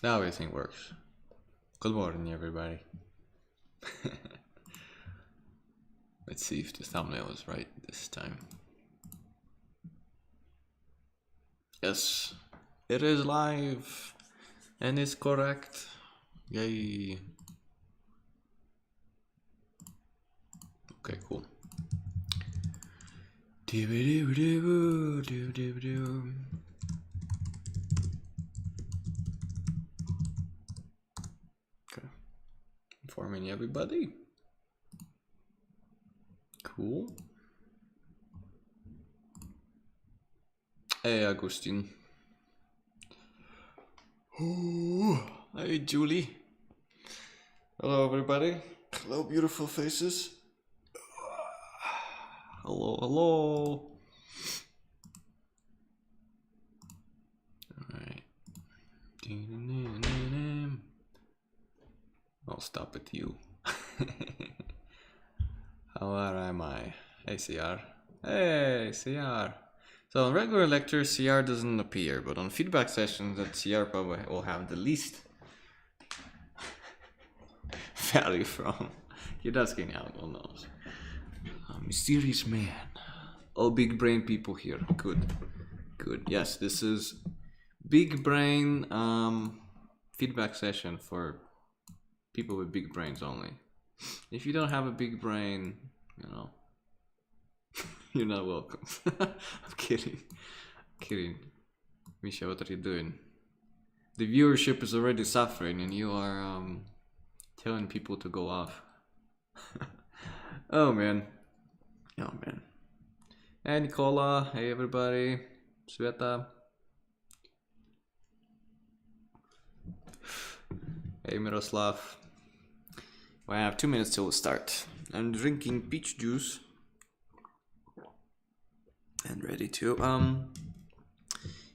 Now everything works. Good morning, everybody. Let's see if the thumbnail is right this time. Yes, it is live and it's correct. Yay. Okay, cool. Okay, informing everybody. Cool. Hey, Agustin. Oh, hey, Julie. Hello, everybody. Hello, beautiful faces. Hello, hello. Alright. I'll stop at you. How am I? Hey, CR. Hey, CR. So on regular lectures, CR doesn't appear, but on feedback sessions, that CR probably will have the least value from. He does hang out, who knows. Mysterious man. All big brain people here. Good. Good. Yes, this is big brain feedback session for people with big brains only. If you don't have a big brain, you know, you're not welcome. I'm kidding. Kidding. Misha, what are you doing? The viewership is already suffering and you are telling people to go off. Oh man. Oh man. Hey Nicola, hey everybody. Sveta. Hey Miroslav. Well, I have 2 minutes till we start. I'm drinking peach juice. And ready to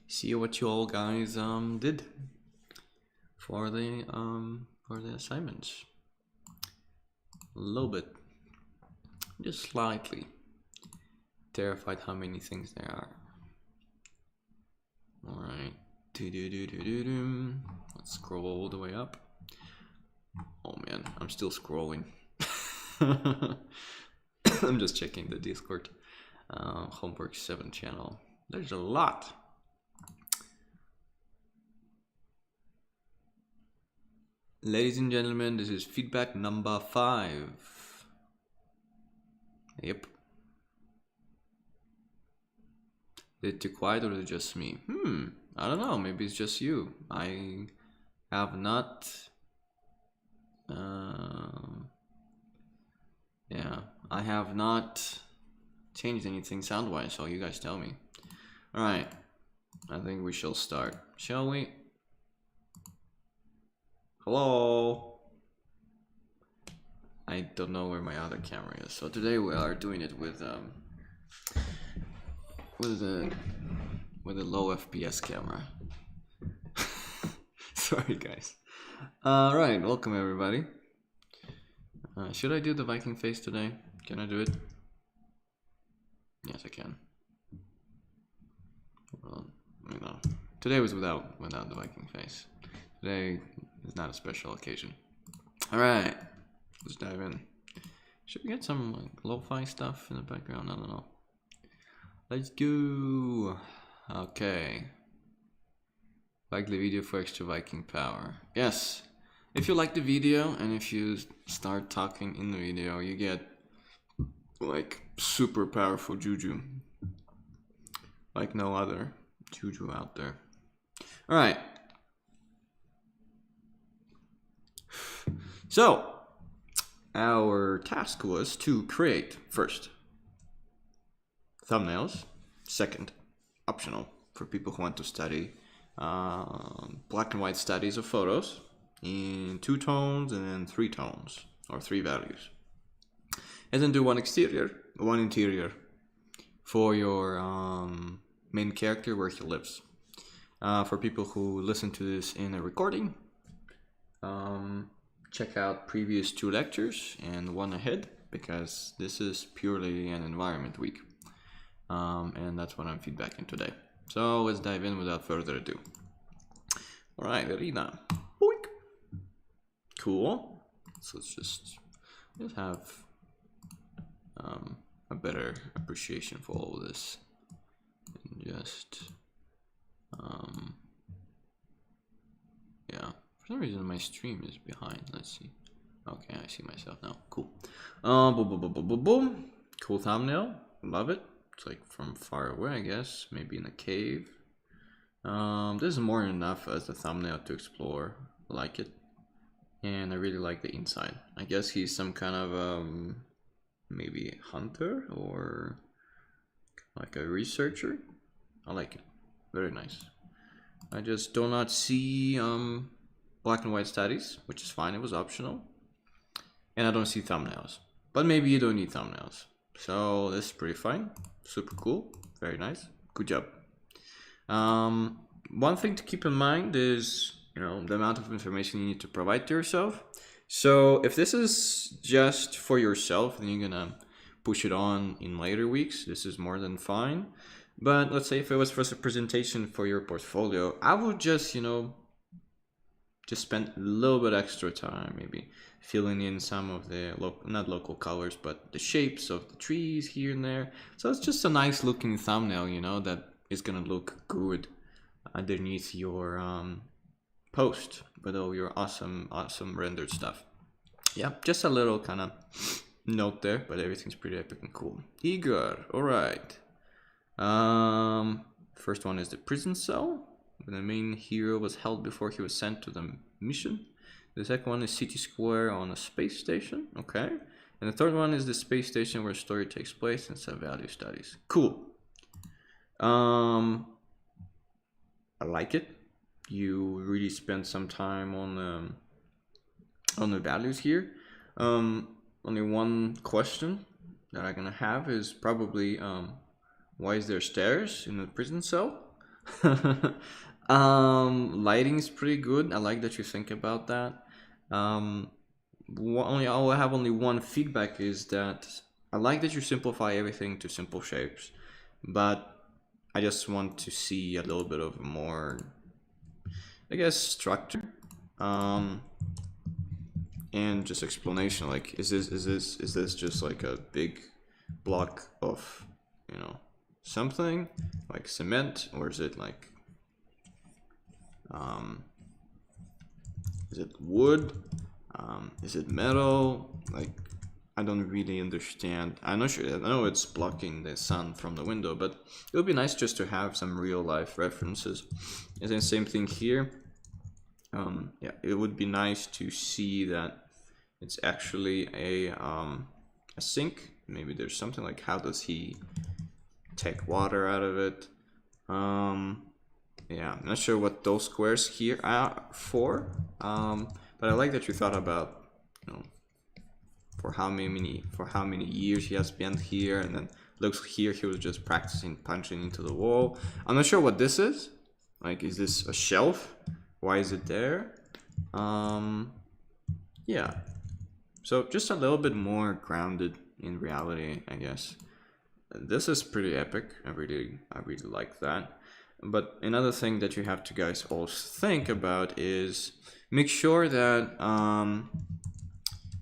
see what you all guys did for the assignments. A little bit, just slightly terrified how many things there are. All right, let's scroll all the way up. Oh man, I'm still scrolling. I'm just checking the Discord. Homework 7 channel. There's a lot. Ladies and gentlemen, this is feedback number 5. Yep. Is it too quiet or is it just me? I don't know. Maybe it's just you. I have not. Yeah, I have not changed anything sound-wise, so you guys tell me. Alright, I think we shall start, shall we? Hello? I don't know where my other camera is, so today we are doing it with a low FPS camera. Sorry guys. Alright, welcome everybody. Should I do the Viking face today? Can I do it? Yes, I can. Well, you know, today was without the Viking face. Today is not a special occasion. All right, let's dive in. Should we get some like lo-fi stuff in the background? I don't know. Let's go. Okay. Like the video for extra Viking power. Yes. If you like the video and if you start talking in the video, you get like super powerful juju, like no other juju out there. All right, so our task was to create first thumbnails, second optional for people who want to study black and white studies of photos in 2 tones and then 3 tones or 3 values. And then do one exterior, one interior for your main character where he lives. For people who listen to this in a recording, check out previous 2 lectures and one ahead, because this is purely an environment week. And that's what I'm feedbacking today. So let's dive in without further ado. All right, Irina. Cool. So let's just have a better appreciation for all of this. And just yeah. For some reason my stream is behind. Let's see. Okay, I see myself now. Cool. Boom, boom, boom, boom, boom, boom. Cool thumbnail. Love it. It's like from far away, I guess. Maybe in a cave. This is more than enough as a thumbnail to explore. I like it. And I really like the inside. I guess he's some kind of maybe hunter or like a researcher. I like it. Very nice. I just do not see black and white studies, which is fine. It was optional. And I don't see thumbnails. But maybe you don't need thumbnails. So this is pretty fine. Super cool. Very nice. Good job. One thing to keep in mind is, you know, the amount of information you need to provide to yourself. So if this is just for yourself, then you're gonna push it on in later weeks. This is more than fine. But let's say if it was for a presentation for your portfolio, I would just, you know, just spend a little bit extra time, maybe filling in some of the not local colors, but the shapes of the trees here and there. So it's just a nice looking thumbnail, you know, that is gonna look good underneath your post with all your awesome rendered stuff. Yeah, just a little kind of note there, but everything's pretty epic and cool. Igor, all right. First one is the prison cell. The main hero was held before he was sent to the mission. The second one is city square on a space station. Okay. And the third one is the space station where story takes place and some value studies. Cool. I like it. You really spend some time on the values here. Only one question that I'm gonna have is probably why is there stairs in the prison cell? Lighting is pretty good. I like that you think about that. I have only one feedback is that I like that you simplify everything to simple shapes, but I just want to see a little bit of more, I guess, structure, and just explanation. Like, is this just like a big block of, you know, something like cement, or is it like is it wood, is it metal? Like, I don't really understand. I'm not sure. I know it's blocking the sun from the window, but it would be nice just to have some real life references. And then same thing here. Yeah, it would be nice to see that it's actually a sink. Maybe there's something like, how does he take water out of it? Yeah, I'm not sure what those squares here are for, but I like that you thought about, you know, for how many years he has spent here, and then looks here he was just practicing punching into the wall. I'm not sure what this is. Like, is this a shelf? Why is it there? Yeah. So just a little bit more grounded in reality, I guess. This is pretty epic. I really like that. But another thing that you have to guys also think about is make sure that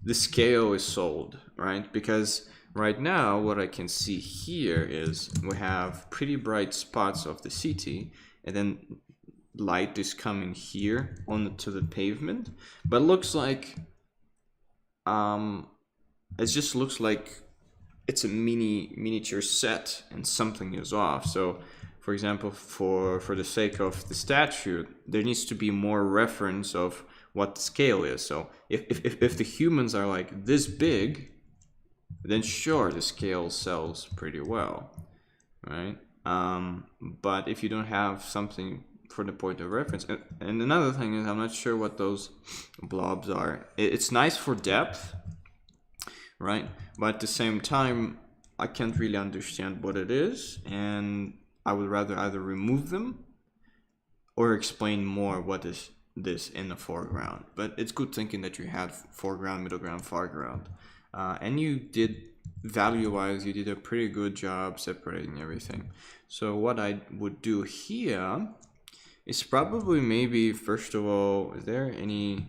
the scale is sold, right? Because right now what I can see here is we have pretty bright spots of the city, and then light is coming here onto the pavement, but looks like it just looks like it's a miniature set and something is off. So for example, for the sake of the statue, there needs to be more reference of what the scale is. So if the humans are like this big, then sure, the scale sells pretty well, right? But if you don't have something for the point of reference, and another thing is, I'm not sure what those blobs are. It's nice for depth, right? But at the same time, I can't really understand what it is, and I would rather either remove them or explain more what is this in the foreground. But it's good thinking that you had foreground, middle ground, foreground, and you did, value-wise, you did a pretty good job separating everything. So what I would do here is probably maybe, first of all, is there any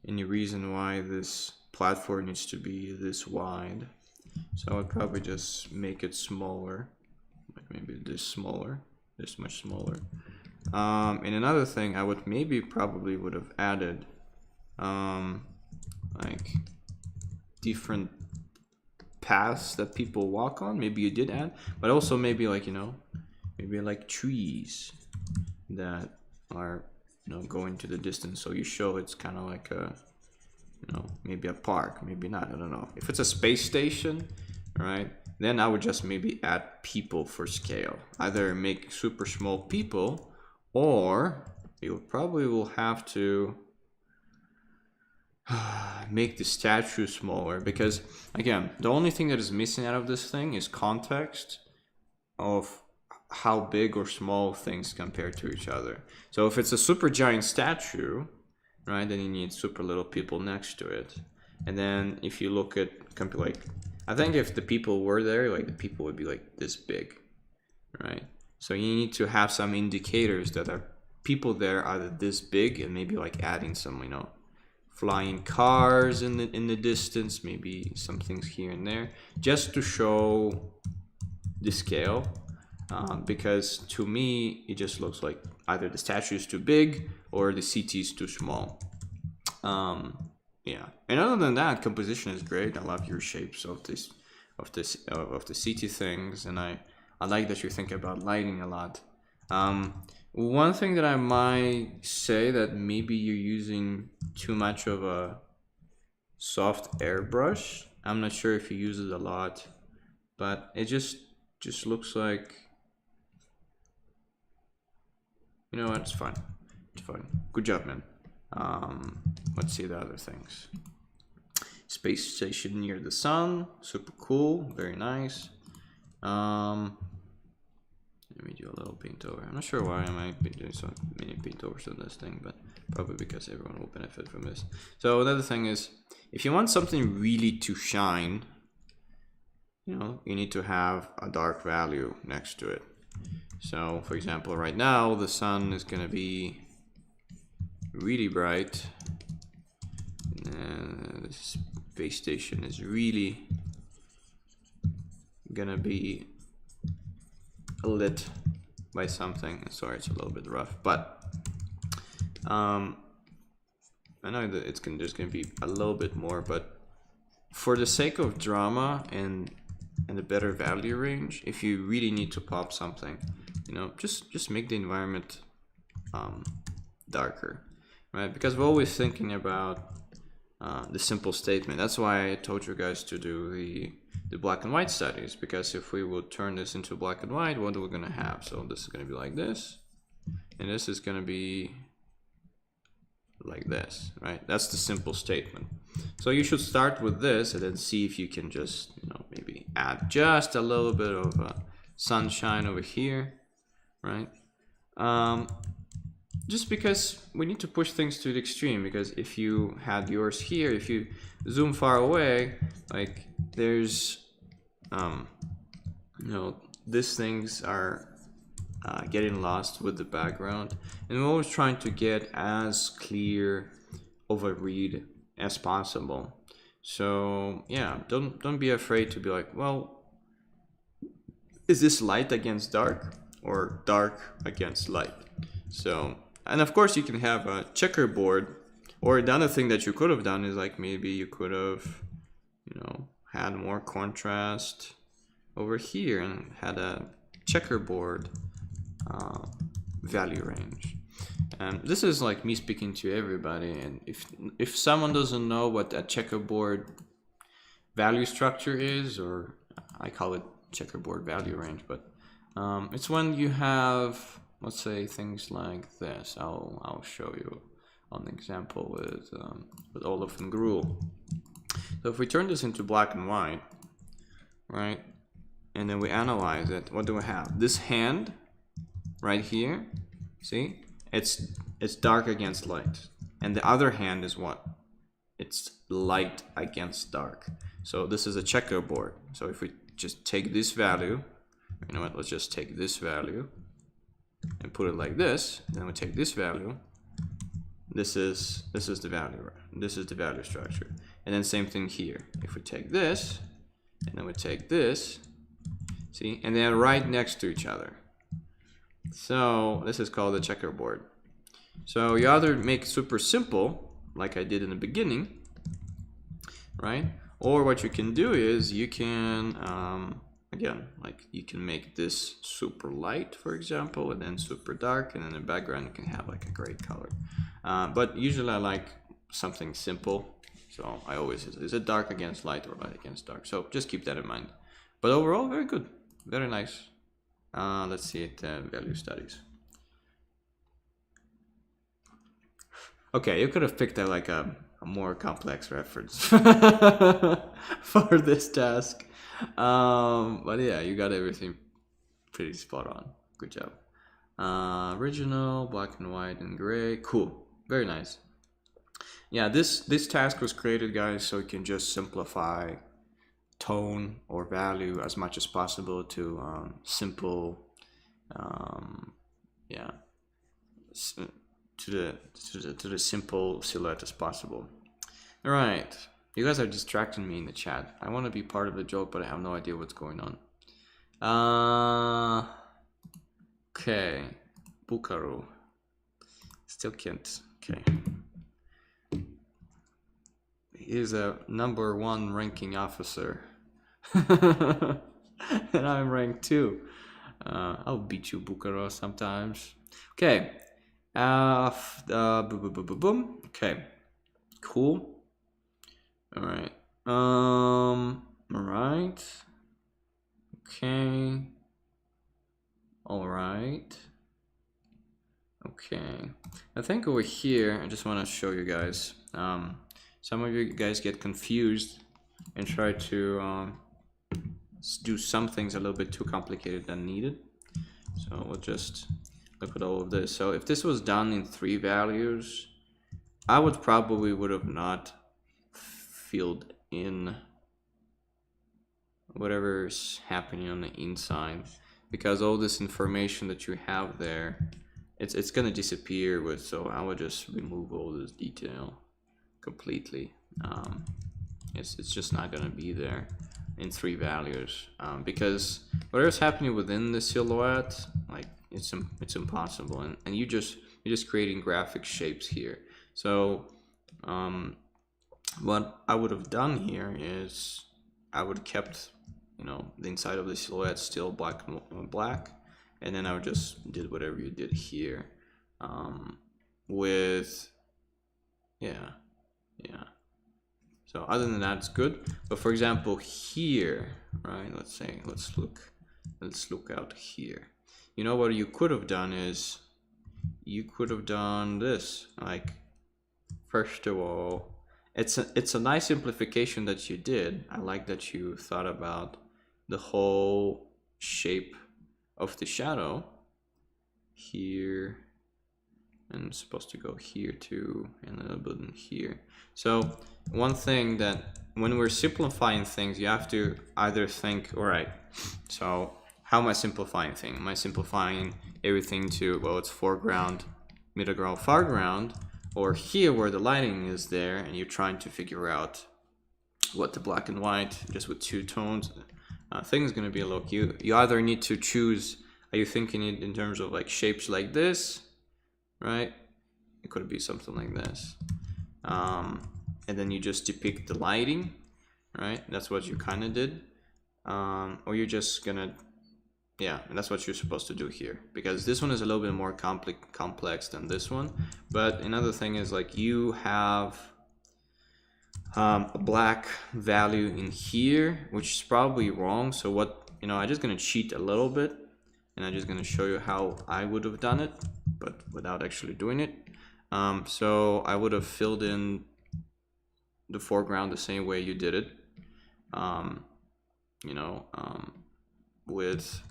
any reason why this platform needs to be this wide. So I would probably just make it smaller, like maybe this smaller, this much smaller. And another thing I would probably would have added like different paths that people walk on. Maybe you did add, but also maybe like, you know, maybe like trees that are, you know, going to the distance. So you show it's kind of like a, you know, maybe a park, maybe not, I don't know. If it's a space station, right, then I would just maybe add people for scale. Either make super small people, or you probably will have to make the statue smaller, because again, the only thing that is missing out of this thing is context of how big or small things compare to each other. So if it's a super giant statue, right, then you need super little people next to it. And then if you look at like, I think if the people were there, like the people would be like this big, right? So you need to have some indicators that are people there are this big, and maybe like adding some, you know, flying cars in the distance, maybe some things here and there, just to show the scale. Because to me, it just looks like either the statue is too big or the CT is too small. Yeah, and other than that, composition is great. I love your shapes of the CT things, and I like that you think about lighting a lot. One thing that I might say that maybe you're using too much of a soft airbrush. I'm not sure if you use it a lot, but it just looks like, you know what, it's fine. It's fine. Good job, man. Let's see the other things. Space station near the sun, super cool, very nice. Let me do a little paint over. I'm not sure why I might be doing so many paint overs on this thing, but probably because everyone will benefit from this. So another thing is, if you want something really to shine, you know, you need to have a dark value next to it. So for example, right now the sun is gonna be really bright, and the space station is really gonna be lit by something. Sorry, it's a little bit rough, but I know that there's gonna be a little bit more, but for the sake of drama and a better value range, if you really need to pop something, you know, just make the environment darker, right? Because we're always thinking about the simple statement. That's why I told you guys to do the black and white studies, because if we would turn this into black and white, what are we gonna have? So this is gonna be like this, and this is gonna be like this, right? That's the simple statement. So you should start with this and then see if you can just, you know, maybe add just a little bit of sunshine over here, right? Just because we need to push things to the extreme, because if you had yours here, if you zoom far away, like there's, you know, these things are getting lost with the background, and we're always trying to get as clear of a read as possible. So yeah, don't be afraid to be like, well, is this light against dark or dark against light? So, and of course you can have a checkerboard, or the other thing that you could have done is like maybe you could have, you know, had more contrast over here and had a checkerboard value range. And this is like me speaking to everybody, and if someone doesn't know what a checkerboard value structure is, or I call it checkerboard value range, but it's when you have, let's say, things like this. I'll show you an example with Olaf and Gruel. So if we turn this into black and white, right, and then we analyze it, what do we have? This hand right here, see, it's dark against light, and the other hand is what? It's light against dark. So this is a checkerboard. So if we just take this value, you know what, let's just take this value and put it like this, then we take this value, this is the value, this is the value structure. And then same thing here. If we take this, and then we take this, see, and they're right next to each other. So this is called the checkerboard. So you either make super simple, like I did in the beginning, right? Or what you can do is you can, again, like you can make this super light, for example, and then super dark, and in the background you can have like a gray color. But usually I like something simple. So I always, is it dark against light or light against dark? So just keep that in mind. But overall, very good, very nice. Let's see it, value studies. Okay, you could have picked like a more complex reference for this task. But yeah, you got everything pretty spot on. Good job. Original, black and white and gray. Cool. Very nice. Yeah, this task was created, guys, so you can just simplify tone or value as much as possible to simple, yeah, to the simple silhouette as possible. All right, you guys are distracting me in the chat. I want to be part of the joke, but I have no idea what's going on. Okay, Bukaru. Still can't. Okay. He's a #1 ranking officer. And I'm ranked 2. I'll beat you, Bukaru, sometimes. Okay. Boom. Okay. Cool. All right. All right. Okay. All right. Okay. I think over here, I just want to show you guys. Some of you guys get confused and try to do some things a little bit too complicated than needed. So we'll just look at all of this. So if this was done in 3 values, I would have not filled in whatever's happening on the inside, because all this information that you have there, it's gonna disappear with. So I would just remove all this detail completely. It's just not gonna be there in 3 values, because whatever's happening within the silhouette, like it's impossible, and you're just creating graphic shapes here. So what I would have done here is I would have kept, you know, the inside of the silhouette still black, and then I would just did whatever you did here, with yeah. So other than that, it's good. But for example, here, right? Let's look out here. You know what you could have done is you could have done this. Like, first of all, it's a nice simplification that you did. I like that you thought about the whole shape of the shadow here, and it's supposed to go here too, and a little bit in here. So one thing that when we're simplifying things, you have to either think, all right, so how am I simplifying things? Am I simplifying everything to, well, it's foreground, middle ground, foreground, or here where the lighting is there, and you're trying to figure out what the black and white, just with 2 tones, thing is going to be. Look, you either need to choose, are you thinking it in terms of like shapes like this, right? It could be something like this, and then you just depict the lighting, right? That's what you kind of did, or you're just gonna, yeah, and that's what you're supposed to do here, because this one is a little bit more complex than this one. But another thing is, like, you have a black value in here, which is probably wrong. So what, you know, I'm just gonna cheat a little bit, and I'm just gonna show you how I would have done it, but without actually doing it. So I would have filled in the foreground the same way you did it, you know, with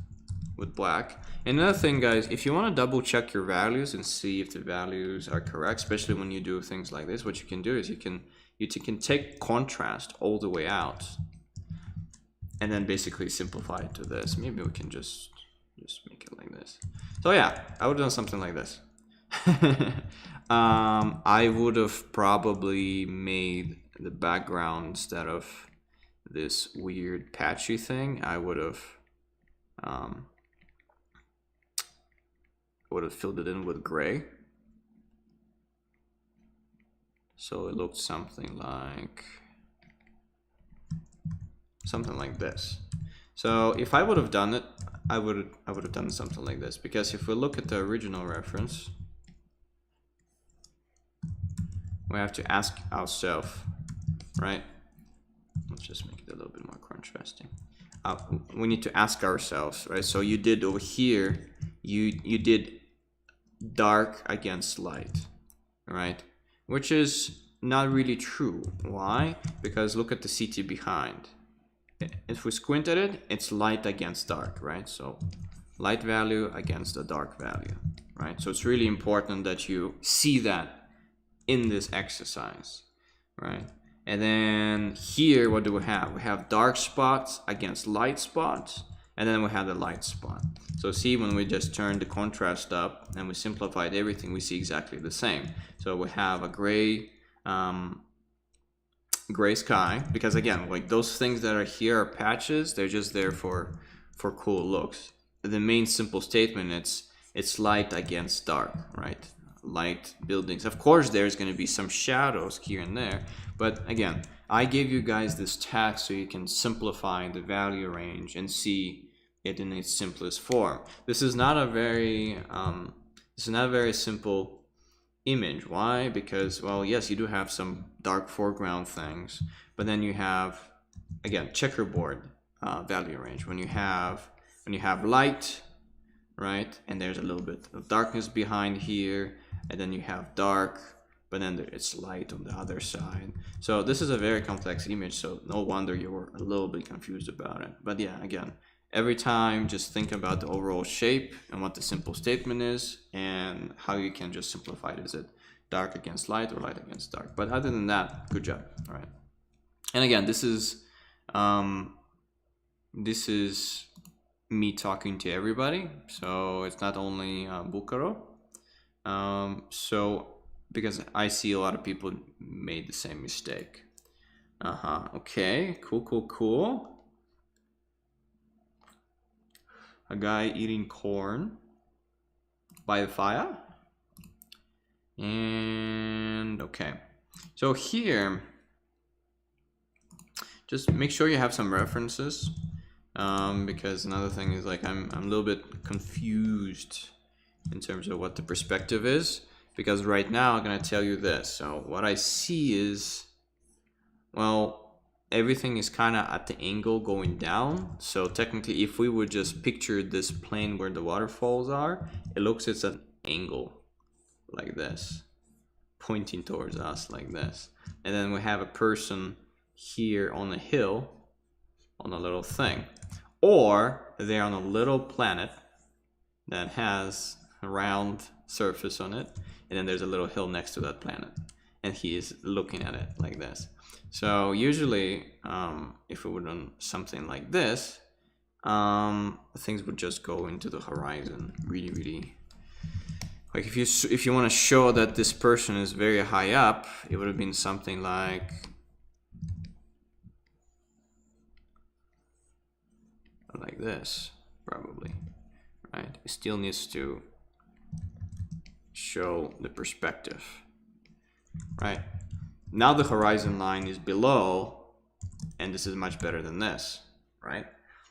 black. And another thing, guys, if you want to double check your values and see if the values are correct, especially when you do things like this, what you can do is you can take contrast all the way out, and then basically simplify it to this. Maybe we can just make it like this. So yeah, I would have done something like this. I would have probably made the background instead of this weird patchy thing. I would have filled it in with gray. So it looked something like this. So if I would have done it, I would have done something like this, because if we look at the original reference, we have to ask ourselves, right? Let's just make it a little bit more contrasting. We need to ask ourselves, right? So you did over here, you did dark against light, right? Which is not really true. Why? Because look at the CT behind. If we squint at it, it's light against dark, right? So light value against the dark value, right? So it's really important that you see that in this exercise, right? And then here, what do we have? We have dark spots against light spots, and then we have the light spot. So see, when we just turn the contrast up and we simplified everything, we see exactly the same. So we have a gray sky, because again, like those things that are here are patches. They're just there for cool looks. The main simple statement, it's light against dark, right? Light buildings. Of course, there's going to be some shadows here and there, but again, I gave you guys this task so you can simplify the value range and see it in its simplest form. This is not a very simple image. Why? Because, well, yes, you do have some dark foreground things, but then you have, again, checkerboard value range. When you have light, right, and there's a little bit of darkness behind here, and then you have dark, but then it's light on the other side. So this is a very complex image, so no wonder you were a little bit confused about it. But yeah, again, every time just think about the overall shape and what the simple statement is and how you can just simplify it. Is it dark against light or light against dark? But other than that, good job. All right. And again, this is me talking to everybody, so it's not only Bucaro. So because I see a lot of people made the same mistake. Okay, cool. A guy eating corn by the fire. And okay, so here, just make sure you have some references, because another thing is, like, I'm a little bit confused in terms of what the perspective is, because right now I'm gonna tell you this. So what I see is, well, everything is kind of at the angle going down. So technically, if we would just picture this plane where the waterfalls are, it looks it's an angle like this, pointing towards us like this. And then we have a person here on a hill on a little thing, or they're on a little planet that has a round surface on it, and then there's a little hill next to that planet, and he is looking at it like this. So usually, if we would do something like this, things would just go into the horizon. Really, like if you want to show that this person is very high up, it would have been something like this, probably, right? It still needs to show the perspective, right? Now the horizon line is below, and this is much better than this, right?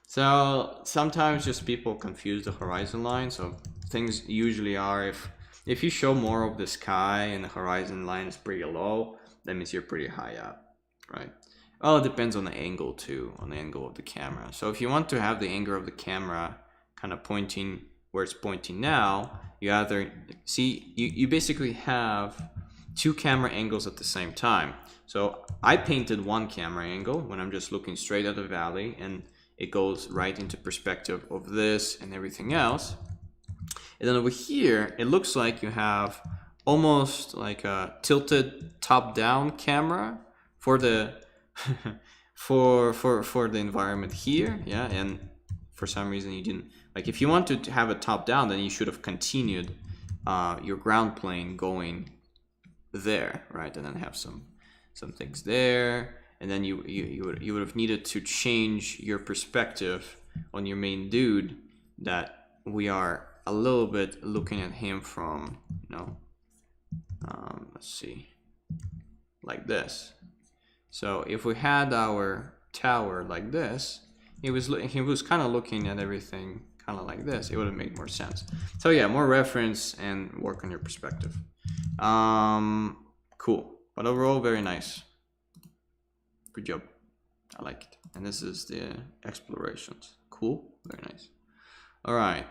So sometimes just people confuse the horizon line. So things usually are, if you show more of the sky and the horizon line is pretty low, that means you're pretty high up, right? Well, it depends on the angle too, on the angle of the camera. So if you want to have the angle of the camera kind of pointing where it's pointing now, you either see, you basically have two camera angles at the same time. So I painted one camera angle when I'm just looking straight at the valley, and it goes right into perspective of this and everything else. And then over here, it looks like you have almost like a tilted top-down camera for the for the environment here, yeah. And for some reason you didn't, like, if you want to have it top down, then you should have continued your ground plane going there, right? And then have some things there, and then you would have needed to change your perspective on your main dude, that we are a little bit looking at him from, let's see, like this. So if we had our tower like this, he was kind of looking at everything kind of like this. It would have made more sense. So yeah, more reference and work on your perspective. Cool, but overall very nice. Good job. I like it. And this is the explorations. Cool, very nice. All right.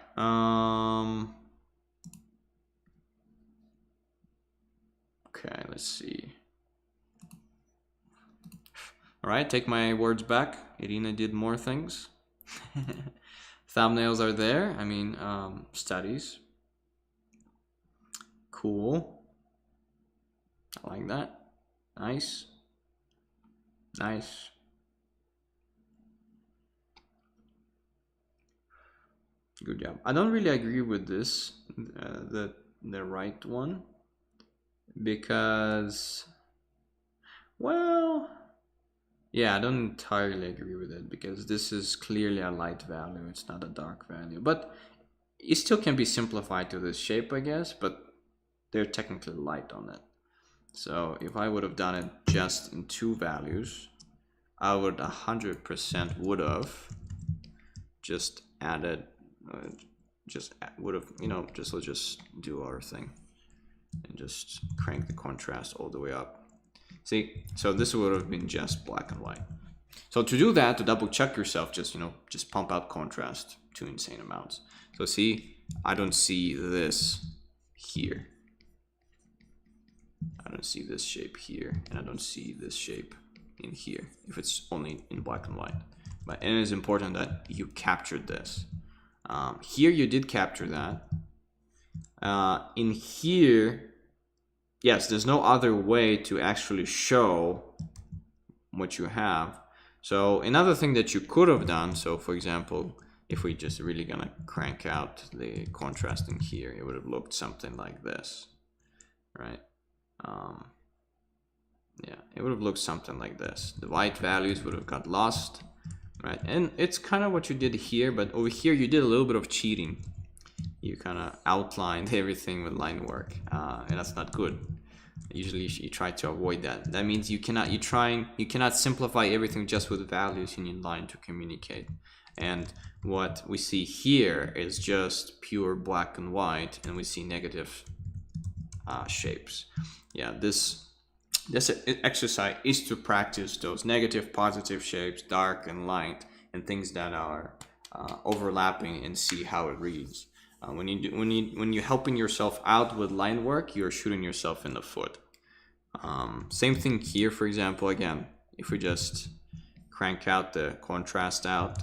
Okay, let's see. All right, take my words back. Irina did more things. Thumbnails are there. I mean, studies. Cool. I like that. Nice. Nice. Good job. I don't really agree with this, the right one, because, well, yeah, I don't entirely agree with it, because this is clearly a light value. It's not a dark value, but it still can be simplified to this shape, I guess, but they're technically light on it. So if I would have done it just in 2 values, I would 100% would have just added, let's just do our thing and just crank the contrast all the way up. See, so this would have been just black and white. So to do that, to double check yourself, just pump out contrast to insane amounts. So see, I don't see this here. I don't see this shape here, and I don't see this shape in here if it's only in black and white. But it is important that you captured this. Here you did capture that. In here, yes, there's no other way to actually show what you have. So another thing that you could have done, so for example, if we just really gonna crank out the contrast in here, it would have looked something like this, right? Yeah, it would have looked something like this. The white values would have got lost, right? And it's kind of what you did here, but over here you did a little bit of cheating. You kind of outlined everything with line work, and that's not good. Usually you try to avoid that. That means you cannot simplify everything just with values. You need line to communicate. And what we see here is just pure black and white, and we see negative shapes. Yeah, this exercise is to practice those negative, positive shapes, dark and light, and things that are overlapping, and see how it reads. When you're helping yourself out with line work, you're shooting yourself in the foot. Same thing here, for example. Again, if we just crank out the contrast out,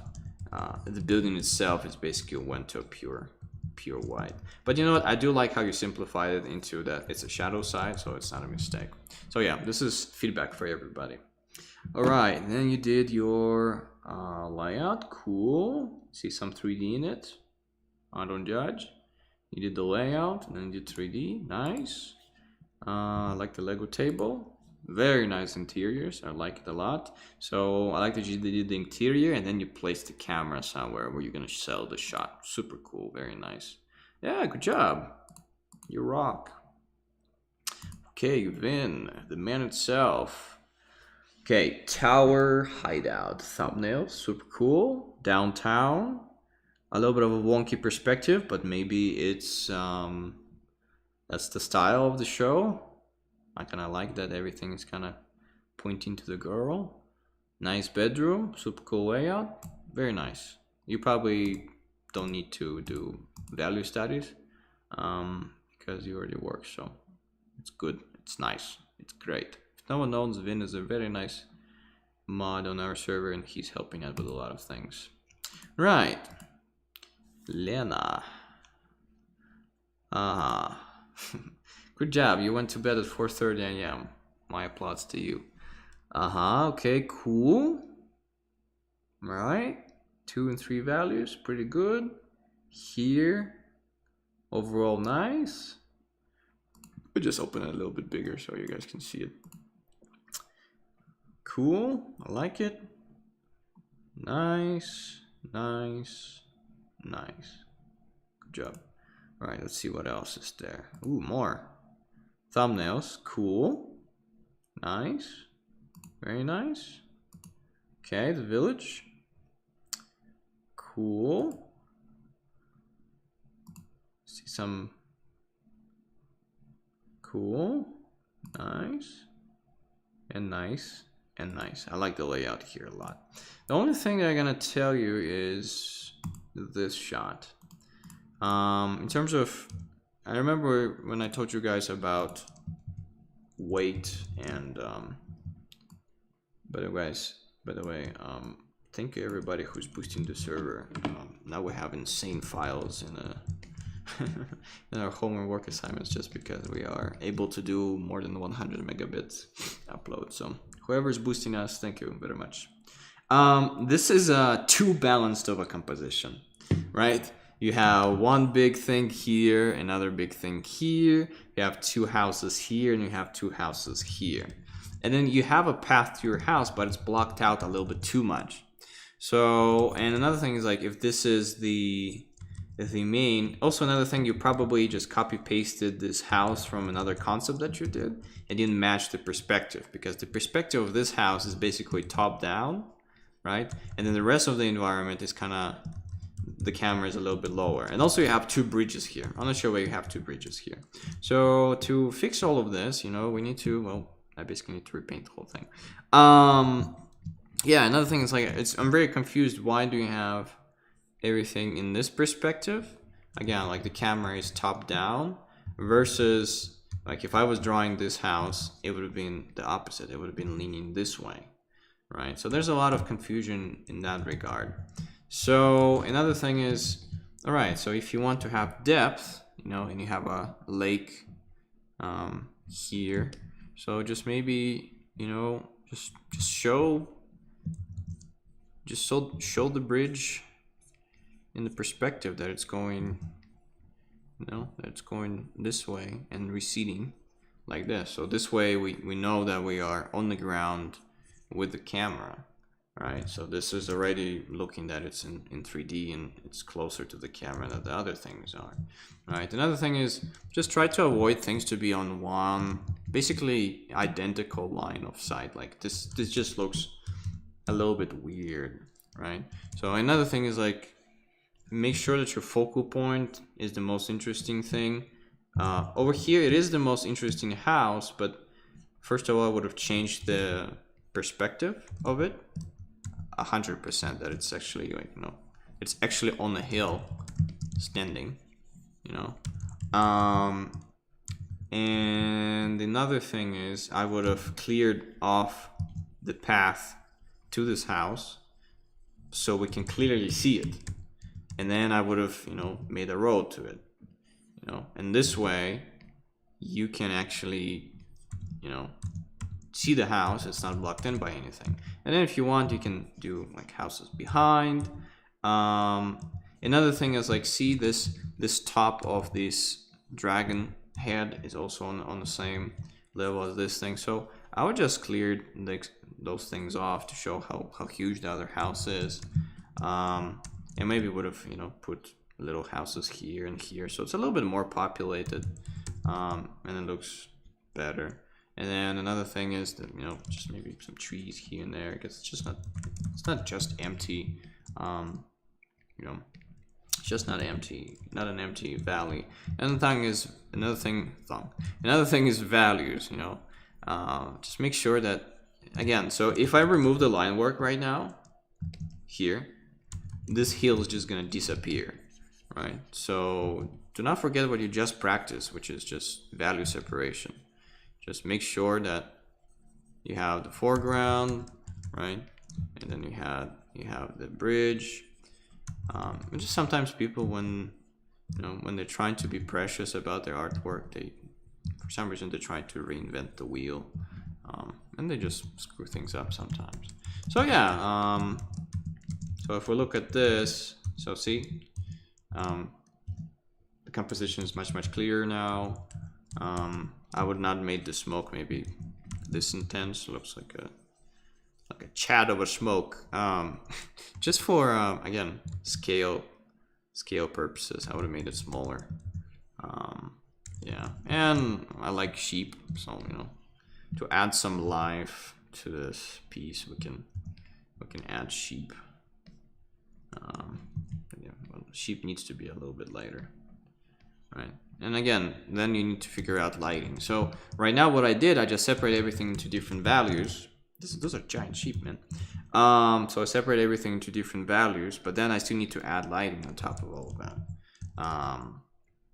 the building itself is basically went to a pure white. But you know what? I do like how you simplified it into that it's a shadow side, so it's not a mistake. So yeah, this is feedback for everybody. All right, then you did your layout. Cool. See some 3D in it. I don't judge. You did the layout, and then you did 3D. Nice. I like the Lego table. Very nice interiors. I like it a lot. So I like that you did the interior, and then you placed the camera somewhere where you're gonna sell the shot. Super cool. Very nice. Yeah, good job. You rock. Okay, Vin, the man itself. Okay, tower hideout thumbnail. Super cool. Downtown. A little bit of a wonky perspective, but maybe it's that's the style of the show. I kind of like that everything is kind of pointing to the girl. Nice bedroom, super cool layout, very nice. You probably don't need to do value studies because you already work, so it's good, it's nice, it's great. If no one knows, Vin is a very nice mod on our server, and he's helping out with a lot of things. Right. Lena. Good job. You went to bed at 4:30 a.m. My applause to you. Okay, cool. All right. 2 and 3 values. Pretty good. Here. Overall nice. We'll just open it a little bit bigger so you guys can see it. Cool, I like it. Nice, nice, nice. Good job. All right, let's see what else is there. Ooh, more thumbnails. Cool, nice, very nice. Okay, the village. Cool. See some. Cool, nice, and nice. And nice. I like the layout here a lot. The only thing that I'm gonna tell you is this shot. In terms of, I remember when I told you guys about weight and by the way, thank you everybody who's boosting the server. Now we have insane files in a in our homework work assignments just because we are able to do more than 100 megabits upload. So whoever's boosting us, thank you very much. This is too balanced of a composition, right? You have one big thing here, another big thing here. You have two houses here, and you have two houses here. And then you have a path to your house, but it's blocked out a little bit too much. So, and another thing is like, if this is the main, also another thing, you probably just copy pasted this house from another concept that you did and didn't match the perspective, because the perspective of this house is basically top down, right? And then the rest of the environment is kind of, the camera is a little bit lower. And also you have two bridges here. I'm not sure why you have two bridges here. So to fix all of this, you know, we need to, well, I basically need to repaint the whole thing. Yeah, another thing is like, I'm very confused. Why do you have everything in this perspective? Again, like the camera is top down versus like if I was drawing this house, it would have been the opposite. It would have been leaning this way, right? So there's a lot of confusion in that regard. So another thing is, all right, so if you want to have depth, you know, and you have a lake here, so just maybe, you know, just show the bridge in the perspective that it's going, you know, that it's going this way and receding like this. So this way we know that we are on the ground with the camera, right? So this is already looking that it's in 3D and it's closer to the camera than the other things are, right? Another thing is just try to avoid things to be on one basically identical line of sight. Like this just looks a little bit weird, right? So another thing is like, make sure that your focal point is the most interesting thing. Over here, it is the most interesting house, but first of all, I would have changed the perspective of it 100%, that it's actually like, you know, it's actually on a hill standing, you know. And another thing is I would have cleared off the path to this house so we can clearly see it. And then I would have, you know, made a road to it, you know, and this way you can actually, you know, see the house. It's not blocked in by anything. And then if you want, you can do like houses behind. Another thing is like, see this top of this dragon head is also on the same level as this thing. So I would just clear those things off to show how huge the other house is. And maybe would have, you know, put little houses here and here, so it's a little bit more populated, and it looks better. And then another thing is that, you know, just maybe some trees here and there, because it's not just empty, you know, it's just not empty, not an empty valley. And another thing is values, you know. Just make sure that, again, so if I remove the line work right now here, this hill is just gonna disappear, right? So do not forget what you just practiced, which is just value separation. Just make sure that you have the foreground, right? And then you have the bridge. And just sometimes people, when they're trying to be precious about their artwork, for some reason they're trying to reinvent the wheel, and they just screw things up sometimes. So yeah. So if we look at this, so see, the composition is much clearer now. I would not make the smoke maybe this intense. Looks like a chat of a smoke. Just for again scale purposes, I would have made it smaller. Yeah, and I like sheep, so you know, to add some life to this piece, we can add sheep. Yeah, well, sheep needs to be a little bit lighter, right? And again, then you need to figure out lighting. So right now, what I did, I just separate everything into different values. Those are giant sheep, man. So I separate everything into different values, but then I still need to add lighting on top of all of that.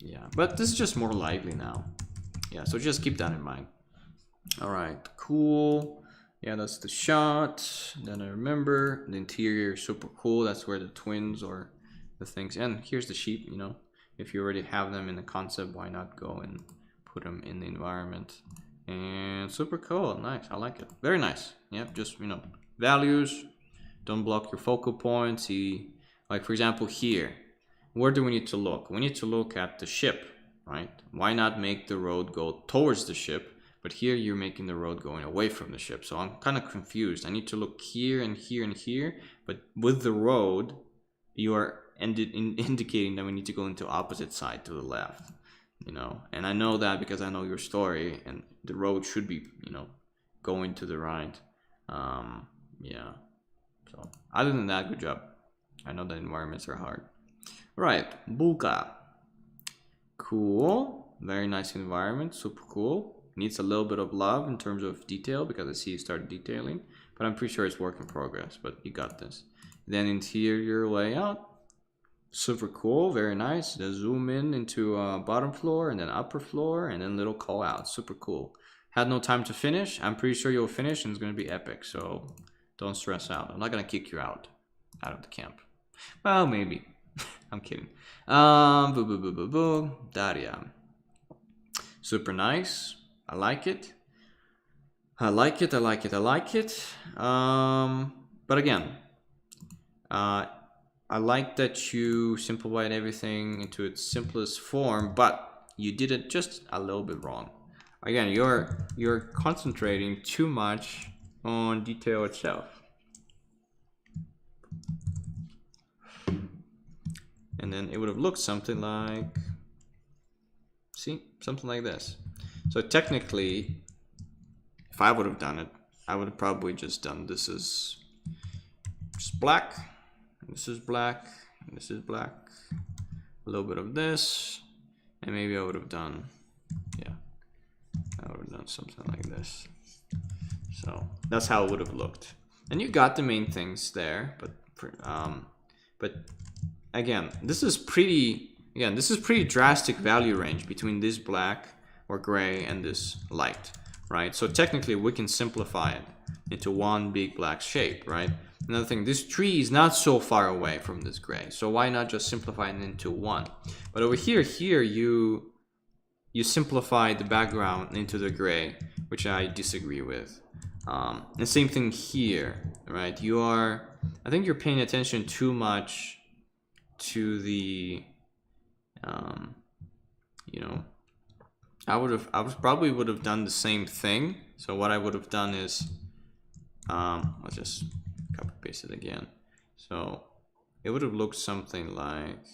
Yeah, but this is just more lively now. Yeah, so just keep that in mind. All right, cool. Yeah, that's the shot. Then I remember the interior, super cool. That's where the twins or the things. And here's the sheep, you know. If you already have them in the concept, why not go and put them in the environment? And super cool, nice, I like it. Very nice. Yep, just, you know, values. Don't block your focal point. See, like for example here, where do we need to look? We need to look at the ship, right? Why not make the road go towards the ship? But here you're making the road going away from the ship. So I'm kind of confused. I need to look here and here and here. But with the road, you are indicating that we need to go into opposite side to the left. You know, and I know that because I know your story, and the road should be, you know, going to the right. Yeah. So other than that, good job. I know that environments are hard. Right, Bulka. Cool. Very nice environment. Super cool. Needs a little bit of love in terms of detail because I see you started detailing, but I'm pretty sure it's work in progress, but you got this. Then interior layout. Super cool. Very nice. Then zoom in into bottom floor and then upper floor and then little call out. Super cool. Had no time to finish. I'm pretty sure you'll finish and it's going to be epic. So don't stress out. I'm not going to kick you out of the camp. Well, maybe. I'm kidding. Boo, boo, boo, boo, boo. Daria. Super nice. I like it. I like it. I like it. I like it. But again, I like that you simplified everything into its simplest form, but you did it just a little bit wrong. Again, you're concentrating too much on detail itself. And then it would have looked something like, see, something like this. So technically, if I would have done it, I would have probably just done this is just black, and this is black, and this is black, a little bit of this, and maybe I would have done, yeah, I would have done something like this. So that's how it would have looked. And you got the main things there, but again, this is pretty drastic value range between this black or gray and this light, right? So technically we can simplify it into one big black shape, right? Another thing, this tree is not so far away from this gray, so why not just simplify it into one? But over here you simplify the background into the gray, which I disagree with. And same thing here, right? I think you're paying attention too much to the, you know, I probably would have done the same thing. So what I would have done is, I'll just copy paste it again. So it would have looked something like,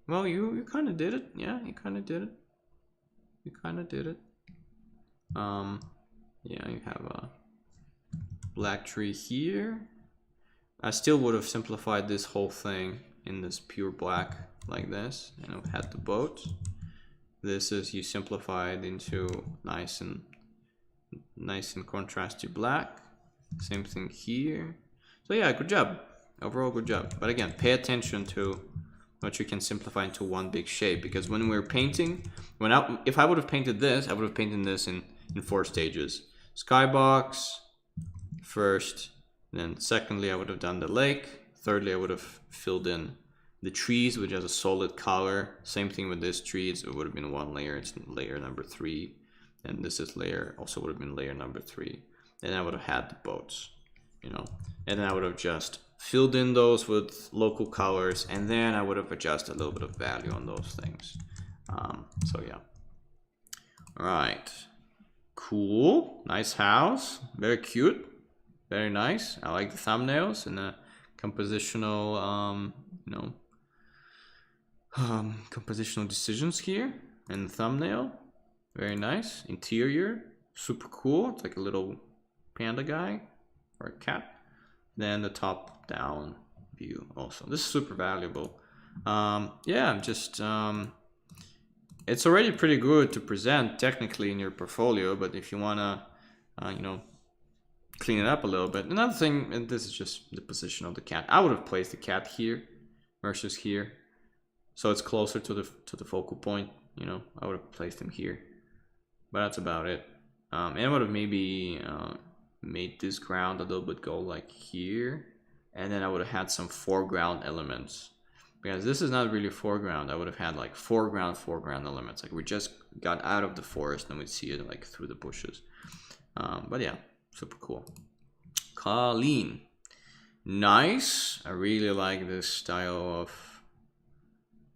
well, you kind of did it. Yeah, you kind of did it. You kind of did it. Yeah, you have a black tree here. I still would have simplified this whole thing in this pure black like this, and I've had the boat. This is you simplified into nice and contrasty black. Same thing here. So yeah, good job. Overall, good job. But again, pay attention to what you can simplify into one big shape, because when we're painting, if I would have painted this, I would have painted this in 4 stages. Skybox first, then secondly I would have done the lake, thirdly I would have filled in the trees, which has a solid color. Same thing with this tree, it would have been one layer, it's layer number 3, and this is layer, also would have been layer number 3. Then I would have had the boats, you know, and then I would have just filled in those with local colors, and then I would have adjusted a little bit of value on those things. So yeah. All right. Cool. Nice house. Very cute. Very nice. I like the thumbnails and the compositional, compositional decisions here in the thumbnail. Very nice. Interior. Super cool. It's like a little panda guy or a cat. Then the top down view also. This is super valuable. Yeah, just it's already pretty good to present technically in your portfolio, but if you wanna clean it up a little bit. Another thing, and this is just the position of the cat. I would have placed the cat here versus here, so it's closer to the focal point. I would have placed him here, but that's about it. And I would have maybe made this ground a little bit go like here, and then I would have had some foreground elements, because this is not really foreground. I would have had like foreground elements, like we just got out of the forest and we'd see it like through the bushes. But yeah, super cool. Colleen, nice. I really like this style of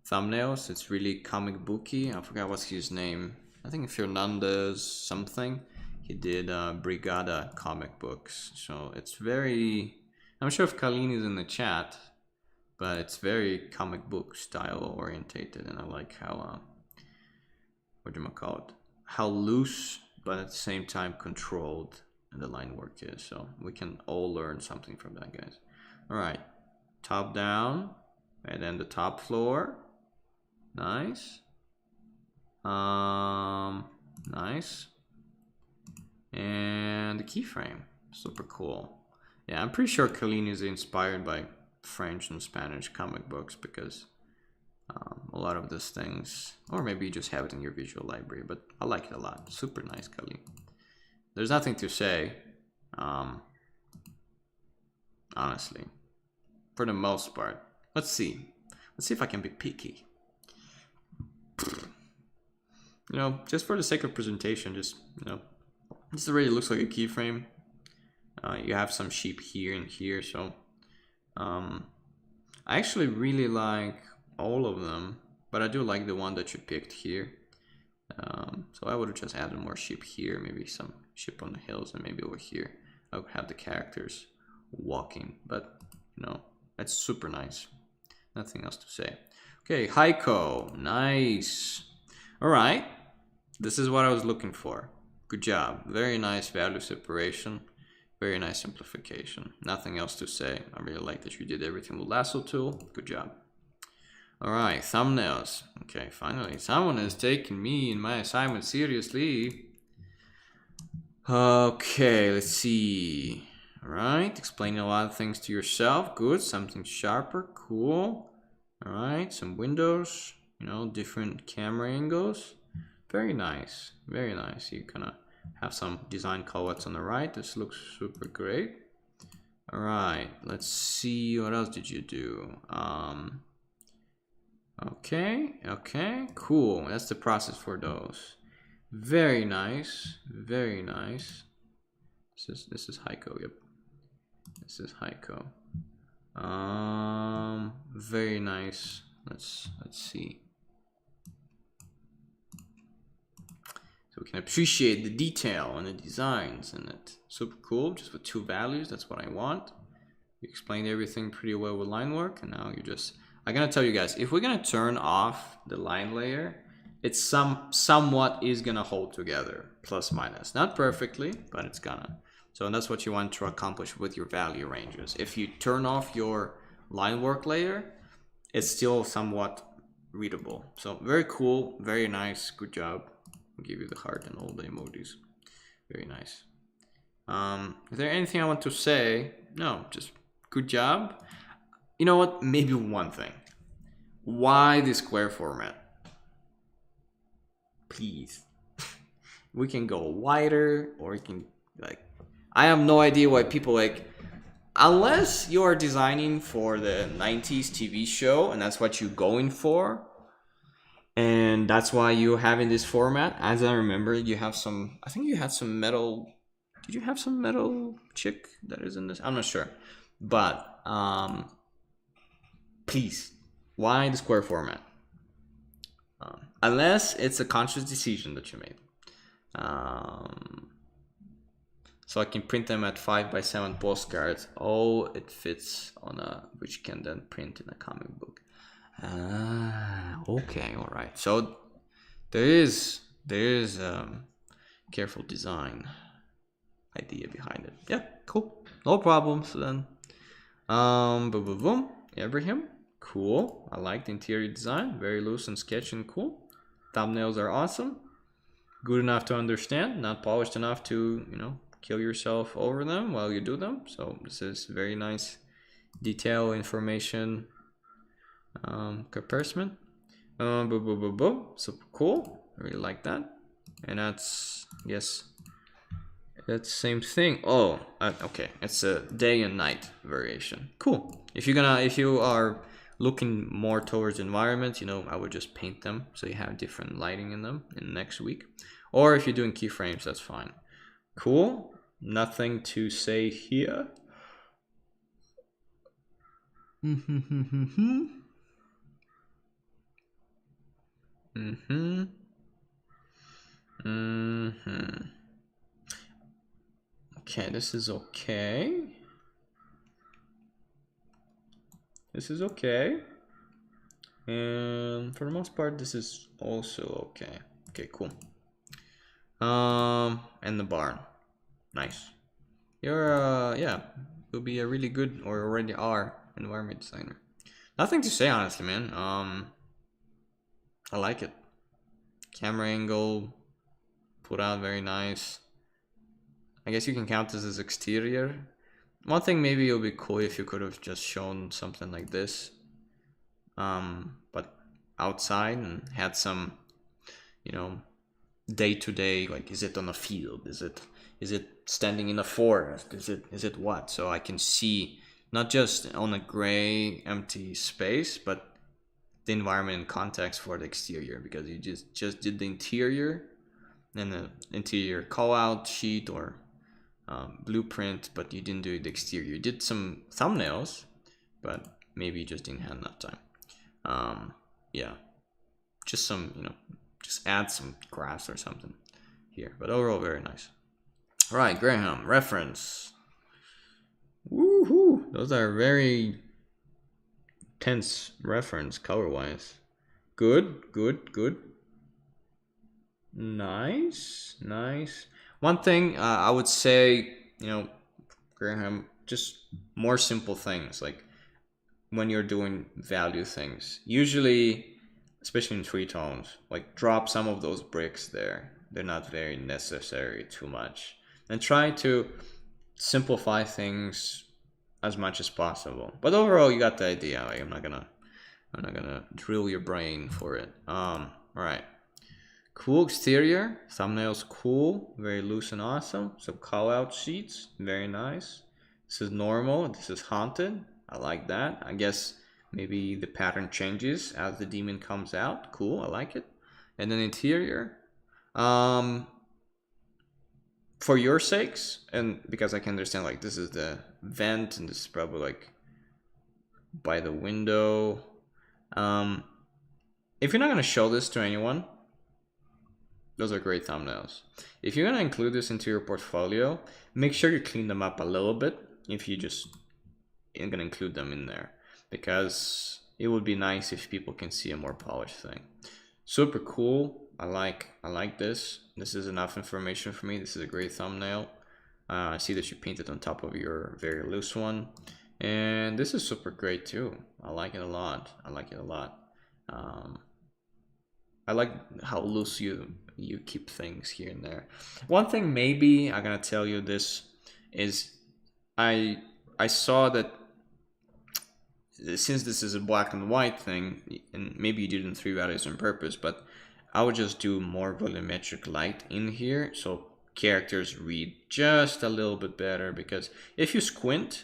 thumbnails. It's really comic booky. I forgot what's his name. I think Fernandez something. He did Brigada comic books, so it's very, I'm sure if Colleen is in the chat, but it's very comic book style orientated, and I like how how loose but at the same time controlled the line work is. So we can all learn something from that, guys. All right, top down, and then the top floor. Nice. Nice. And the keyframe, super cool. Yeah, I'm pretty sure Colleen is inspired by French and Spanish comic books, because a lot of these things, or maybe you just have it in your visual library, but I like it a lot. Super nice, Colleen. There's nothing to say, honestly, for the most part. Let's see if I can be picky. Just for the sake of presentation, just this already looks like a keyframe. You have some sheep here and here, so I actually really like all of them, but I do like the one that you picked here. So I would have just added more sheep here, maybe some sheep on the hills, and maybe over here I would have the characters walking, but that's super nice. Nothing else to say. Okay, Heiko, nice. All right, this is what I was looking for. Good job. Very nice value separation. Very nice simplification. Nothing else to say. I really like that you did everything with lasso tool. Good job. All right, thumbnails. Okay, finally, someone is taking me and my assignment seriously. Okay, let's see. All right, explaining a lot of things to yourself. Good, something sharper. Cool. All right, some windows, different camera angles. Very nice, very nice. You're gonna have some design call-outs on the right. This looks super great. All right, let's see, what else did you do? Okay, cool. That's the process for those. Very nice, very nice. This is Heiko. Yep, this is Heiko. Very nice. Let's see. So we can appreciate the detail and the designs in it. Super cool, just with 2 values, that's what I want. You explained everything pretty well with line work, and now I'm gonna tell you guys, if we're gonna turn off the line layer, it's somewhat is gonna hold together, plus minus. Not perfectly, but it's gonna. So that's what you want to accomplish with your value ranges. If you turn off your line work layer, it's still somewhat readable. So very cool, very nice, good job. I'll give you the heart and all the emojis. Very nice. Is there anything I want to say? No, just good job. You know what? Maybe one thing. Why the square format? Please. We can go wider, or we can I have no idea why people unless you are designing for the 90s TV show and that's what you're going for, and that's why you're having this format. As I remember, you have I think you had some metal. Did you have some metal chick that is in this? I'm not sure, but please, why the square format? Unless it's a conscious decision that you made. So I can print them at 5x7 postcards. Oh, it fits on a, which can then print in a comic book. Okay, all right. So there is careful design idea behind it. Yeah, cool. No problem. So then, boom, boom, boom. Abraham, cool. I like the interior design. Very loose and sketchy and cool. Thumbnails are awesome. Good enough to understand, not polished enough to, you know, kill yourself over them while you do them. So this is very nice detail information comparison. Boom, boom, boom, boom. Super cool. I really like that. And that's, yes, that's the same thing. Oh, okay. It's a day and night variation. Cool. If you are looking more towards environments, you know, I would just paint them so you have different lighting in them in next week. Or if you're doing keyframes, that's fine. Cool. Nothing to say here. Okay, this is okay. This is okay. And for the most part, this is also okay. Okay, cool. And the barn. Nice. You're yeah, you'll be a really good, or already are, environment designer. Nothing to say, honestly, man. I like it. Camera angle, put out very nice. I guess you can count this as exterior. One thing maybe it would be cool if you could have just shown something like this, but outside, and had some, you know, day to day, like, is it on a field? Is it standing in a forest? Is it what? So I can see not just on a gray empty space, but the environment and context for the exterior, because you just did the interior and the interior call out sheet or blueprint, but you didn't do the exterior. You did some thumbnails, but maybe you just didn't have enough time. Yeah, just some, you know, just add some graphs or something here, but overall very nice. All right, Graham, reference. Woohoo! Those are very tense reference color-wise. Good. Nice. One thing I would say, you know, Graham, just more simple things, like when you're doing value things. Usually, especially in three tones, like drop some of those bricks there. They're not very necessary too much. And try to simplify things as much as possible. But overall, you got the idea. Like, I'm not gonna drill your brain for it. All right. Cool exterior, thumbnails cool, very loose and awesome. Some call out sheets, very nice. This is normal, this is haunted. I like that. I guess maybe the pattern changes as the demon comes out. Cool, I like it. And then interior. For your sakes, and because I can understand, like, this is the vent and this is probably like by the window. If you're not gonna show this to anyone, those are great thumbnails. If you're gonna include this into your portfolio, make sure you clean them up a little bit if you just ain't gonna include them in there, because it would be nice if people can see a more polished thing. Super cool. I like this. This is enough information for me. This is a great thumbnail. I see that you painted on top of your very loose one, and this is super great too. I like it a lot. I like how loose you keep things here and there. One thing maybe I'm gonna tell you this is, I saw that since this is a black and white thing, and maybe you did it in 3 values on purpose, but I would just do more volumetric light in here so characters read just a little bit better, because if you squint,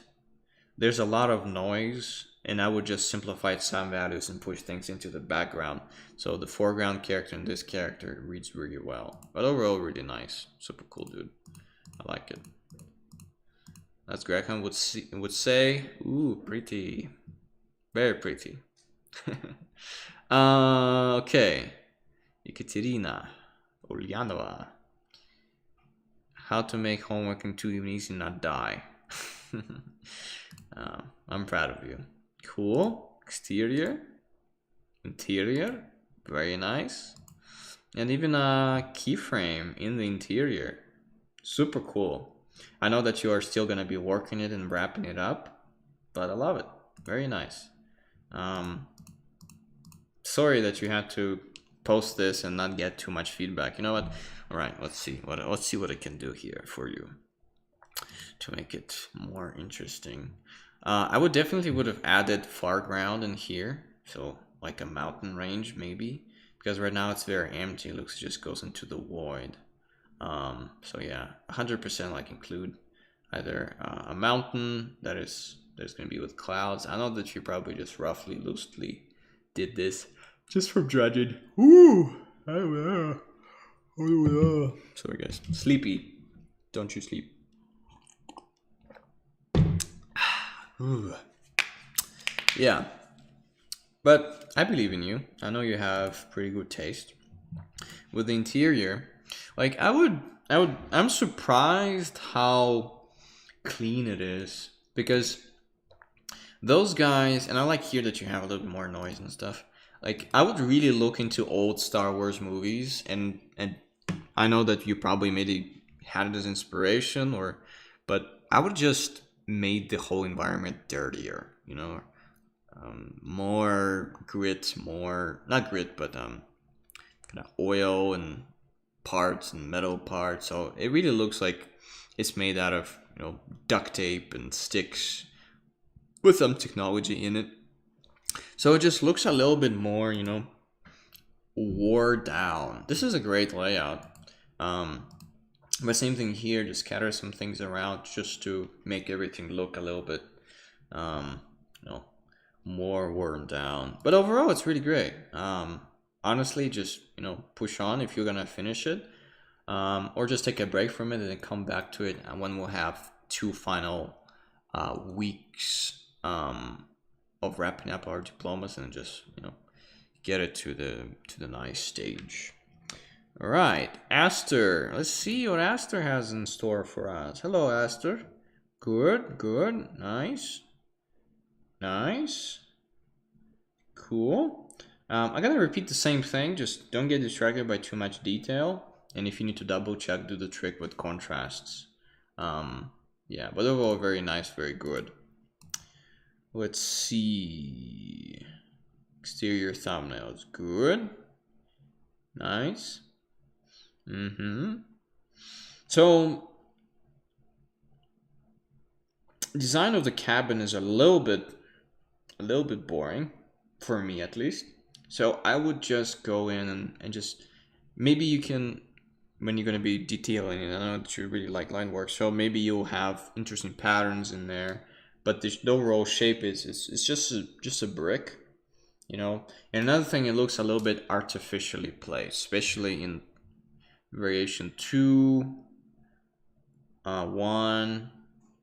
there's a lot of noise, and I would just simplify some values and push things into the background. So the foreground character and this character reads really well. But overall, really nice. Super cool, dude. I like it. as Graham would say. Ooh, pretty. Very pretty. Okay. Ekaterina Ulyanova. How to make homework in 2 evenings and not die. I'm proud of you. Cool. Exterior. Interior. Very nice. And even a keyframe in the interior. Super cool. I know that you are still going to be working it and wrapping it up, but I love it. Very nice. Sorry that you had to post this and not get too much feedback. You know what? All right, let's see what I can do here for you to make it more interesting. I would have added foreground in here, so like a mountain range maybe, because right now it's very empty. It looks it just goes into the void. So yeah, 100% like include either a mountain there's going to be with clouds. I know that you probably just roughly loosely did this just from judging. Ooh, sorry guys, sleepy. Don't you sleep. Ooh. Yeah, but I believe in you. I know you have pretty good taste with the interior. Like I'm surprised how clean it is, because those guys, and I like here that you have a little bit more noise and stuff. Like I would really look into old Star Wars movies, and I know that you probably maybe had it as inspiration, but I would just made the whole environment dirtier, you know, more grit, more not grit, but kind of oil and parts and metal parts. So it really looks like it's made out of, you know, duct tape and sticks with some technology in it. So it just looks a little bit more, you know, wore down. This is a great layout. But same thing here, just scatter some things around just to make everything look a little bit, you know, more worn down. But overall, it's really great. Honestly, just, you know, push on if you're gonna finish it, or just take a break from it and then come back to it when we'll have 2 final weeks of wrapping up our diplomas and just, you know, get it to the nice stage. All right, Aster. Let's see what Aster has in store for us. Hello, Aster. Good, nice, nice, cool. I'm gonna repeat the same thing. Just don't get distracted by too much detail. And if you need to double check, do the trick with contrasts. Yeah, but overall, very nice, very good. Let's see. Exterior thumbnails, good, nice. So design of the cabin is a little bit boring for me, at least. So I would just go in and just, maybe you can, when you're going to be detailing it, I know that you really like line work, so maybe you'll have interesting patterns in there, but the overall shape is it's just a brick, you know. And another thing, it looks a little bit artificially placed, especially in variation 2, 1,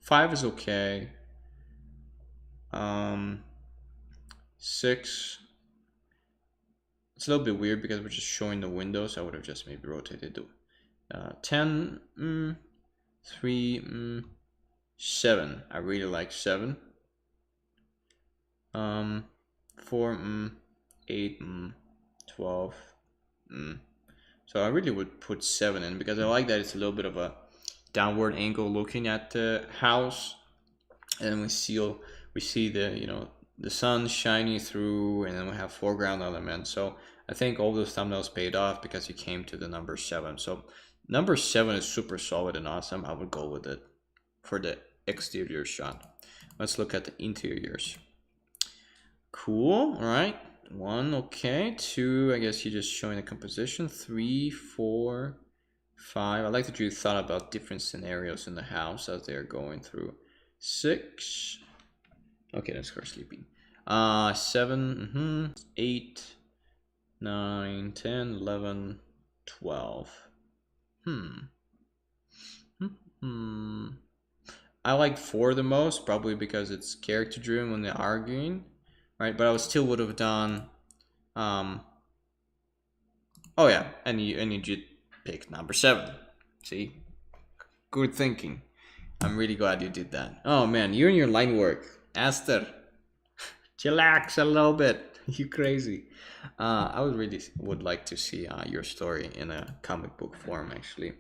5 is okay, 6, it's a little bit weird because we're just showing the windows. I would have just maybe rotated it. 10, 3, 7. I really like 7. 4, 8, 12. So I really would put 7 in because I like that it's a little bit of a downward angle looking at the house, and we see the, you know, the sun shining through, and then we have foreground elements. So I think all those thumbnails paid off because you came to the number 7. So number 7 is super solid and awesome. I would go with it for the exterior shot. Let's look at the interiors. Cool. All right. 1, okay. 2, I guess you're just showing the composition. 3, 4, 5. I like that you thought about different scenarios in the house as they're going through. 6. Okay, let's start sleeping. 7, 8, 9, 10, 11, 12. I like 4 the most, probably because it's character driven when they're arguing, right? But I still would have done, oh yeah, and you did pick number 7. See, good thinking. I'm really glad you did that. Oh man, you and your line work, Esther. Chillax a little bit. You crazy. I would like to see your story in a comic book form, actually.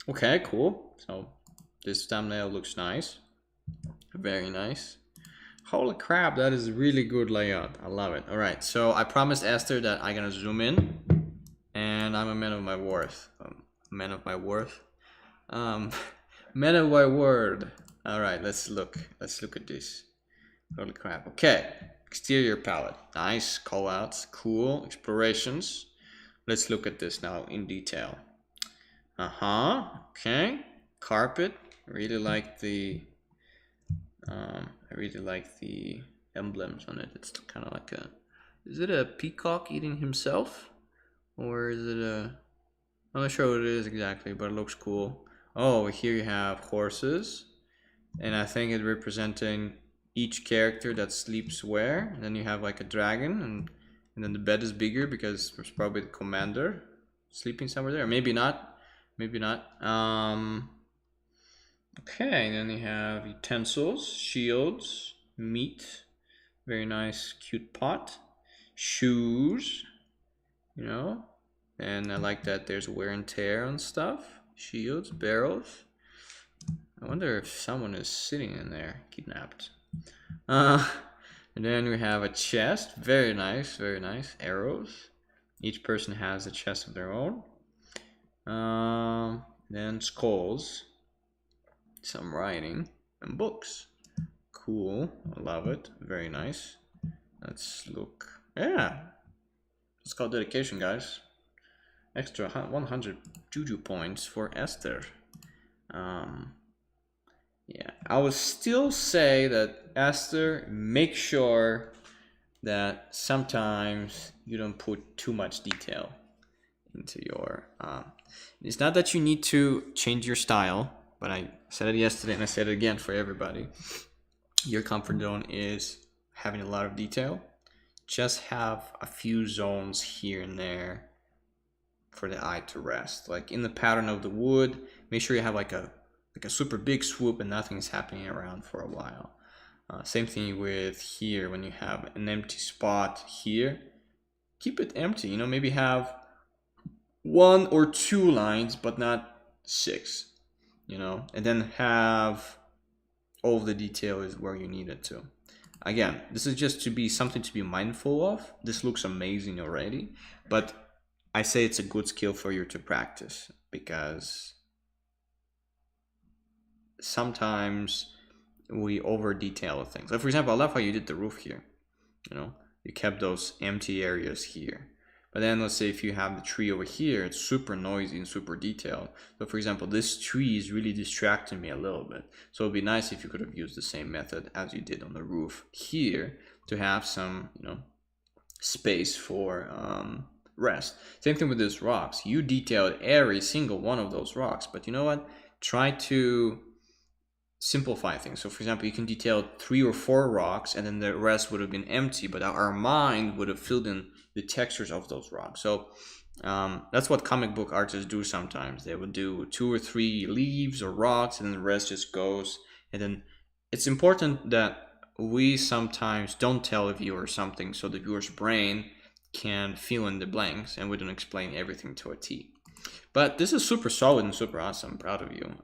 Okay, cool. So this thumbnail looks nice. Very nice. Holy crap, that is really good layout. I love it. All right, so I promised Esther that I'm gonna zoom in, and I'm a man of my worth. Man of my worth. Um, man of my word. All right, let's look. Let's look at this. Holy crap. Okay. Exterior palette. Nice. Callouts. Cool. Explorations. Let's look at this now in detail. Okay. Carpet. I really like the emblems on it. It's kind of like a, is it a peacock eating himself? Or is it a, I'm not sure what it is exactly, but it looks cool. Oh, here you have horses. And I think it's representing each character that sleeps where. And then you have like a dragon, and then the bed is bigger because there's probably the commander sleeping somewhere there. Maybe not. Maybe not. Okay, and then you have utensils, shields, meat. Very nice, cute pot. Shoes, you know. And I like that there's wear and tear on stuff. Shields, barrels. I wonder if someone is sitting in there, kidnapped. And then we have a chest. Very nice, very nice. Arrows. Each person has a chest of their own. Then skulls. Some writing and books. Cool. I love it. Very nice. Let's look. Yeah. It's called dedication, guys. Extra 100 juju points for Esther. Yeah, I would still say that Esther, make sure that sometimes you don't put too much detail into your. It's not that you need to change your style, but I said it yesterday and I said it again for everybody. Your comfort zone is having a lot of detail. Just have a few zones here and there for the eye to rest. Like in the pattern of the wood, make sure you have like a super big swoop and nothing's happening around for a while. Same thing with here, when you have an empty spot here, keep it empty, you know, maybe have 1 or 2 lines, but not 6, you know, and then have all of the detail is where you need it to. Again, this is just to be something to be mindful of. This looks amazing already, but I say it's a good skill for you to practice, because sometimes we over detail things. Like for example, I love how you did the roof here. You know, you kept those empty areas here. But then let's say if you have the tree over here, it's super noisy and super detailed. So for example, this tree is really distracting me a little bit. So it'd be nice if you could have used the same method as you did on the roof here to have some, you know, space for rest. Same thing with these rocks. You detailed every single one of those rocks, but you know what? Try to simplify things. So for example, you can detail 3 or 4 rocks and then the rest would have been empty, but our mind would have filled in the textures of those rocks. So that's what comic book artists do sometimes. They would do 2 or 3 leaves or rocks and then the rest just goes. And then it's important that we sometimes don't tell a viewer something so the viewer's brain can fill in the blanks and we don't explain everything to a T. But this is super solid and super awesome. I'm proud of you.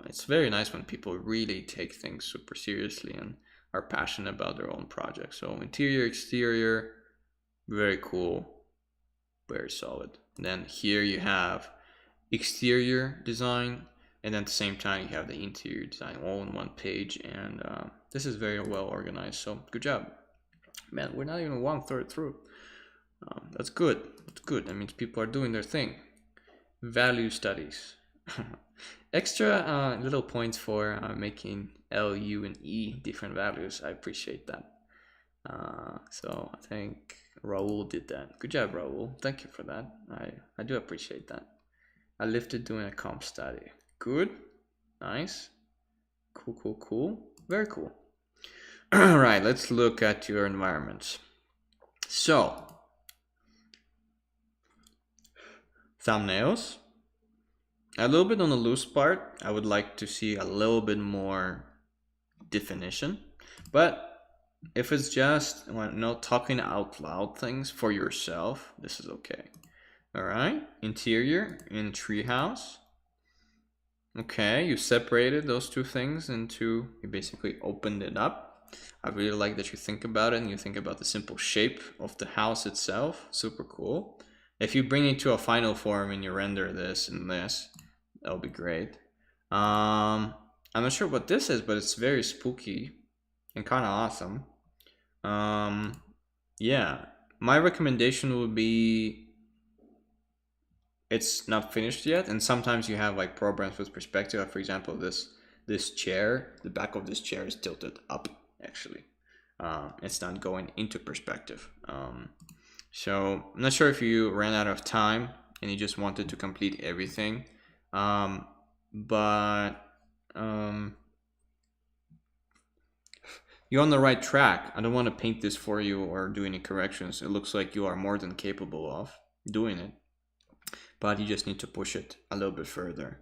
It's very nice when people really take things super seriously and are passionate about their own projects. So interior, exterior, very cool, very solid. And then here you have exterior design, and at the same time you have the interior design all in one page. And this is very well organized. So good job, man. We're not even 1/3 through. That's good. That's good. That means people are doing their thing. Value studies. Extra little points for making L, U, and E different values. I appreciate that. So I think Raul did that. Good job, Raul. Thank you for that. I do appreciate that. I lifted doing a comp study. Good. Nice. Cool, cool, cool. Very cool. All right, let's look at your environments. So, thumbnails. A little bit on the loose part. I would like to see a little bit more definition. But if it's just talking out loud things for yourself, this is okay. All right, interior in treehouse. Okay, you separated those two things into, you basically opened it up. I really like that you think about it and you think about the simple shape of the house itself. Super cool. If you bring it to a final form and you render this and this, that'll be great. I'm not sure what this is, but it's very spooky and kind of awesome. Yeah, my recommendation would be, it's not finished yet, and sometimes you have like programs with perspective. Like, for example, this chair, the back of this chair is tilted up actually. It's not going into perspective. So I'm not sure if you ran out of time and you just wanted to complete everything, but you're on the right track. I don't want to paint this for you or do any corrections. It looks like you are more than capable of doing it, but you just need to push it a little bit further.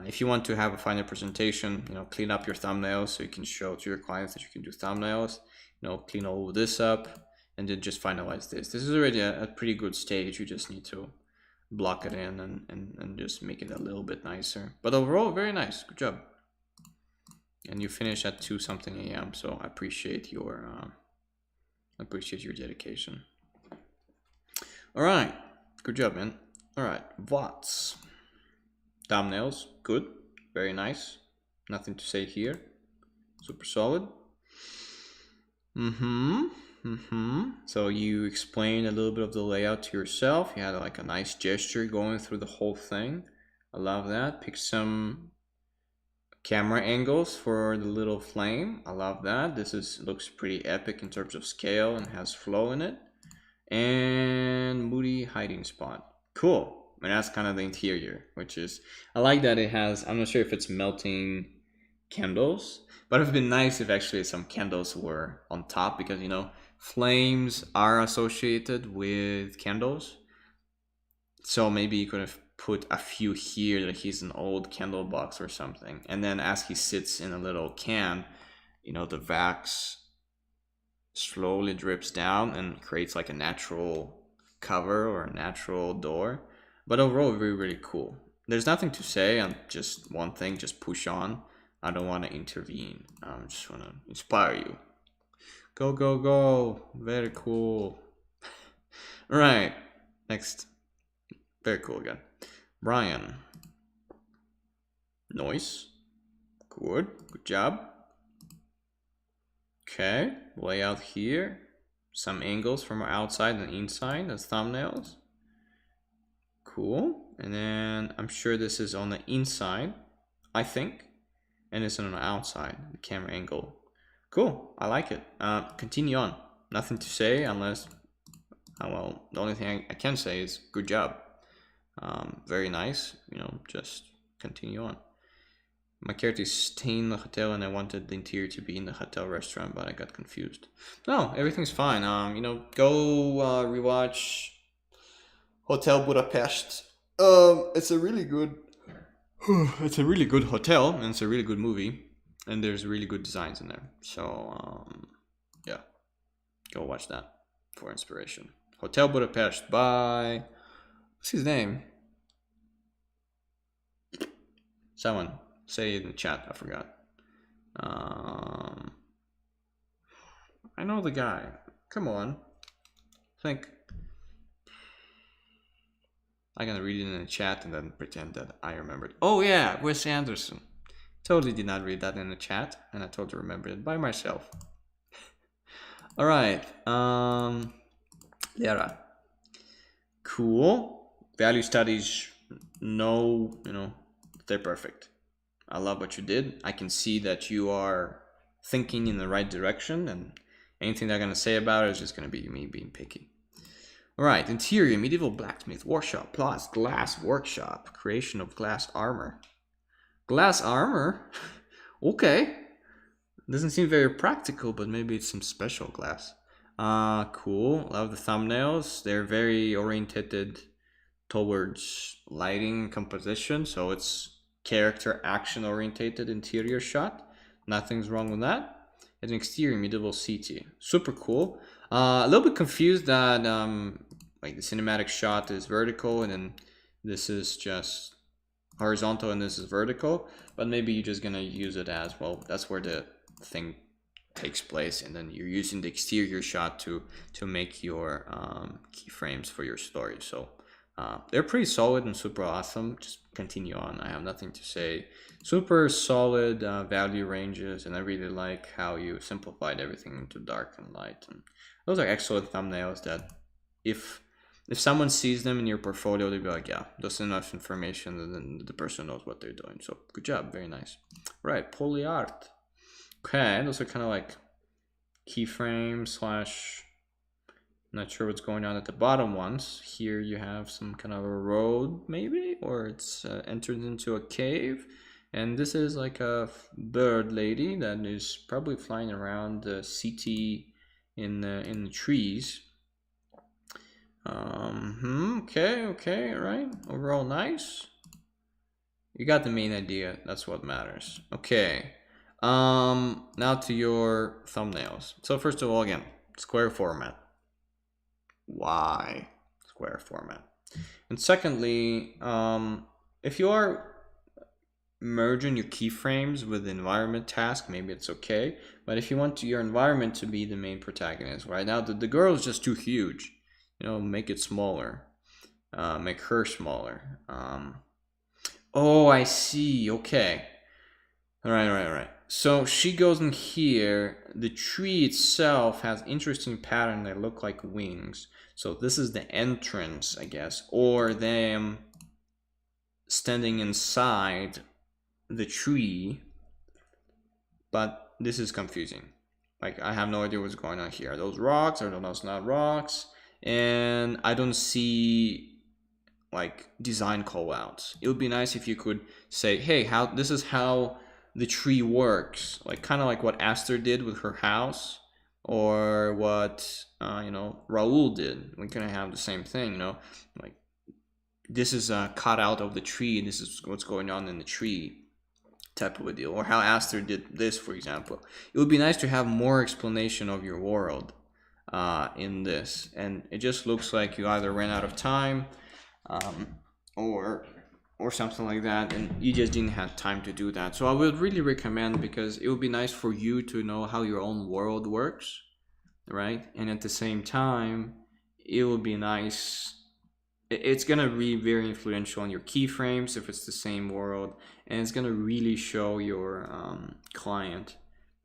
If you want to have a final presentation, clean up your thumbnails so you can show to your clients that you can do thumbnails, clean all of this up and then just finalize this. This is already a pretty good stage. You just need to block it in and just make it a little bit nicer. But overall, very nice. Good job. And you finish at 2 something a.m. So I appreciate your dedication. All right, good job, man. All right, VOTs. Thumbnails, good, very nice. Nothing to say here. Super solid. So you explained a little bit of the layout to yourself. You had like a nice gesture going through the whole thing. I love that. Pick some camera angles for the little flame. I love that. This looks pretty epic in terms of scale and has flow in it. And moody hiding spot. Cool. And that's kind of the interior, which is, I like that it has, I'm not sure if it's melting candles, but it would have been nice if actually some candles were on top, because flames are associated with candles. So maybe you could have put a few here that he's an old candle box or something, and then as he sits in a little can, the wax slowly drips down and creates like a natural cover or a natural door. But overall, really cool. There's nothing to say. I'm just one thing, just push on. I don't want to intervene. I just want to inspire you. Go, go, go. Very cool. All right, next. Very cool again. Brian. Noise. Good job. Okay, layout here. Some angles from outside and inside as thumbnails. Cool. And then I'm sure this is on the inside, I think, and it's on the outside, the camera angle. Cool, I like it. Continue on. Nothing to say unless, well, the only thing I can say is good job. Very nice, just continue on. My character is staying in the hotel and I wanted the interior to be in the hotel restaurant, but I got confused. No, everything's fine. Go rewatch Hotel Budapest. It's a really good hotel, and it's a really good movie, and there's really good designs in there. So yeah, go watch that for inspiration. Hotel Budapest by, what's his name? Someone say it in the chat. I forgot. I know the guy. Come on, think. I'm gonna read it in the chat and then pretend that I remembered. Oh yeah, Wes Anderson. Totally did not read that in the chat, and I totally remembered it by myself. All right, Lera. Cool. Value studies, no, they're perfect. I love what you did. I can see that you are thinking in the right direction, and anything I'm gonna say about it is just gonna be me being picky. All right, interior, medieval blacksmith, workshop, plus glass workshop, creation of glass armor. Glass armor? Okay. Doesn't seem very practical, but maybe it's some special glass. Cool. Love the thumbnails. They're very oriented towards lighting composition, so it's character action orientated interior shot. Nothing's wrong with that. It's an exterior medieval city. Super cool. A little bit confused that like the cinematic shot is vertical and then this is just horizontal and this is vertical, but maybe you're just gonna use it as well. That's where the thing takes place, and then you're using the exterior shot to make your keyframes for your story. So they're pretty solid and super awesome. Just continue on. I have nothing to say. Super solid value ranges, and I really like how you simplified everything into dark and light. And those are excellent thumbnails that if someone sees them in your portfolio, they'll be like, yeah, that's enough information, and then the person knows what they're doing. So good job, very nice. Right, poly art. Okay, those are kind of like keyframe slash, not sure what's going on at the bottom ones. Here you have some kind of a road maybe, or it's entered into a cave. And this is like a bird lady that is probably flying around the city in the trees. Okay, right. Overall nice. You got the main idea. That's what matters. Okay. Now to your thumbnails. So first of all, again, square format. Why square format? And secondly, if you are merging your keyframes with the environment task, maybe it's okay. But if you want your environment to be the main protagonist, right now the girl is just too huge. You know, make it smaller. Make her smaller. Oh, I see. Okay. Right. So she goes in here. The tree itself has interesting pattern that look like wings. So this is the entrance, I guess, or them standing inside the tree. But this is confusing. Like, I have no idea what's going on here. Are those rocks? Are those not rocks? And I don't see like design call outs. It would be nice if you could say, hey, this is how the tree works, like kind of like what Aster did with her house, or what Raul did. We're gonna have the same thing, like this is a cutout of the tree and this is what's going on in the tree type of a deal, or how Aster did this, for example. It would be nice to have more explanation of your world in this, and it just looks like you either ran out of time or something like that, and you just didn't have time to do that. So I would really recommend, because it would be nice for you to know how your own world works, right? And at the same time, it would be nice. It's gonna be very influential on your keyframes if it's the same world, and it's gonna really show your client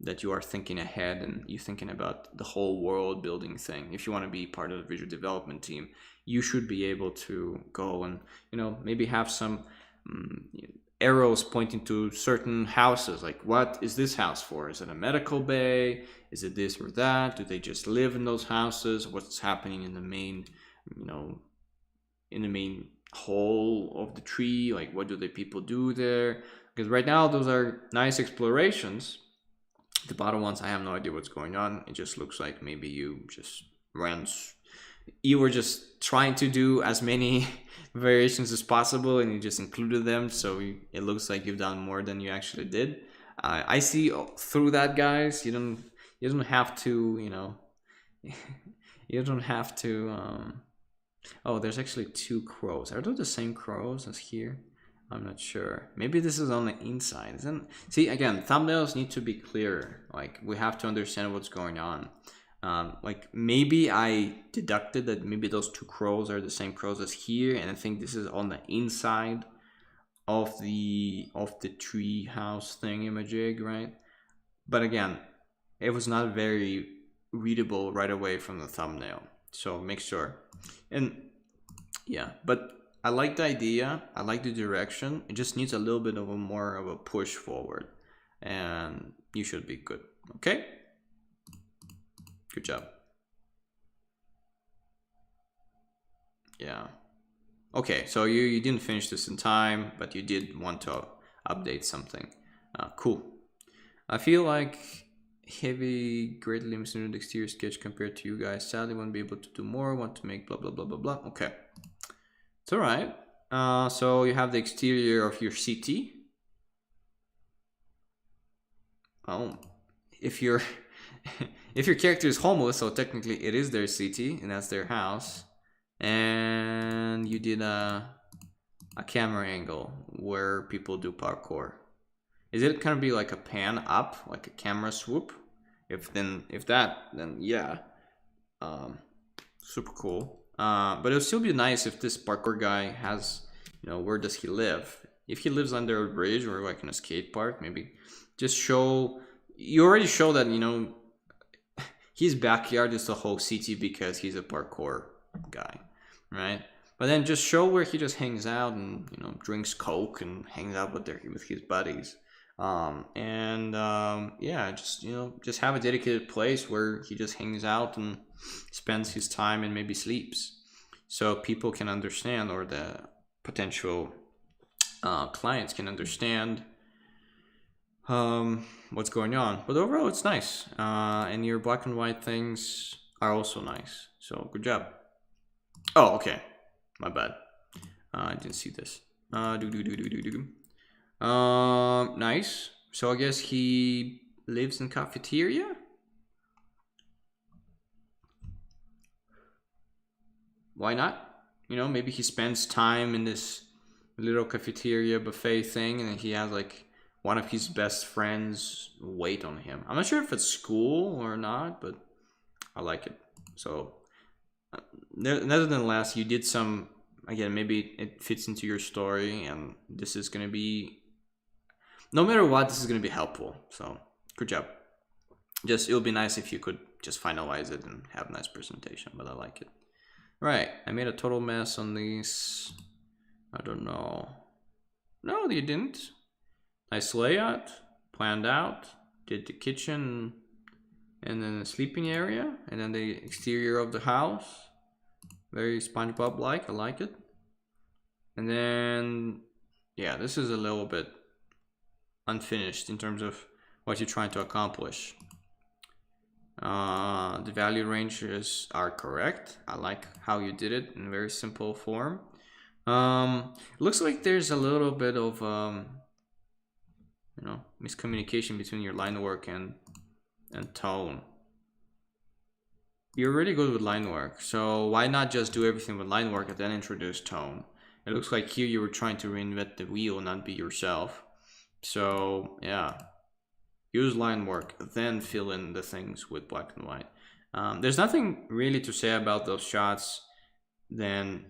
that you are thinking ahead and you're thinking about the whole world building thing. If you want to be part of the visual development team, you should be able to go and maybe have some arrows pointing to certain houses, like what is this house for? Is it a medical bay? Is it this or that? Do they just live in those houses? What's happening in the main in the main hole of the tree? Like, what do the people do there? Because right now those are nice explorations. The bottom ones, I have no idea what's going on. It just looks like maybe you were just trying to do as many variations as possible and you just included them, so it looks like you've done more than you actually did. I see through that, guys. You don't have to, you don't have to. Oh, there's actually two crows. Are those the same crows as here? I'm not sure. Maybe this is on the inside. See, again, thumbnails need to be clearer. Like, we have to understand what's going on. Like, maybe I deducted that maybe those two crows are the same crows as here, and I think this is on the inside of the tree house thingamajig, right? But again, it was not very readable right away from the thumbnail. So make sure. And yeah, but I like the idea. I like the direction. It just needs a little bit of more of a push forward, and you should be good. Okay? Good job. Yeah. Okay, so you didn't finish this in time, but you did want to update something. Cool. I feel like heavy greatly limits the exterior sketch compared to you guys. Sadly, won't be able to do more. Want to make blah blah blah blah blah. Okay, it's all right. So you have the exterior of your city. Oh, if your if your character is homeless, so technically it is their city and that's their house. And you did a camera angle where people do parkour. Is it gonna be like a pan up, like a camera swoop? If that, then yeah, super cool. But it would still be nice if this parkour guy has, where does he live? If he lives under a bridge or like in a skate park, maybe just show. You already show that his backyard is the whole city because he's a parkour guy, right? But then just show where he just hangs out and drinks coke and hangs out with his buddies. Yeah, just have a dedicated place where he just hangs out and spends his time and maybe sleeps, so people can understand, or the potential clients can understand what's going on. But overall, it's nice, and your black and white things are also nice. So good job. Oh, okay, my bad. I didn't see this. Nice. So I guess he lives in cafeteria. Why not? Maybe he spends time in this little cafeteria buffet thing, and he has like one of his best friends wait on him. I'm not sure if it's school or not, but I like it. So, nevertheless, you did some. Again, maybe it fits into your story, and this is gonna be. No matter what, this is gonna be helpful. So, good job. Just it would be nice if you could just finalize it and have a nice presentation. But I like it. Right, I made a total mess on these. I don't know. No, you didn't. Nice layout, planned out, did the kitchen and then the sleeping area and then the exterior of the house. Very SpongeBob-like, I like it. And then, yeah, this is a little bit unfinished in terms of what you're trying to accomplish. The value ranges are correct. I like how you did it in very simple form. Looks like there's a little bit of miscommunication between your line work and tone. You're really good with line work, so why not just do everything with line work and then introduce tone? It looks like here you were trying to reinvent the wheel, not be yourself. So yeah, use line work, then fill in the things with black and white. There's nothing really to say about those shots than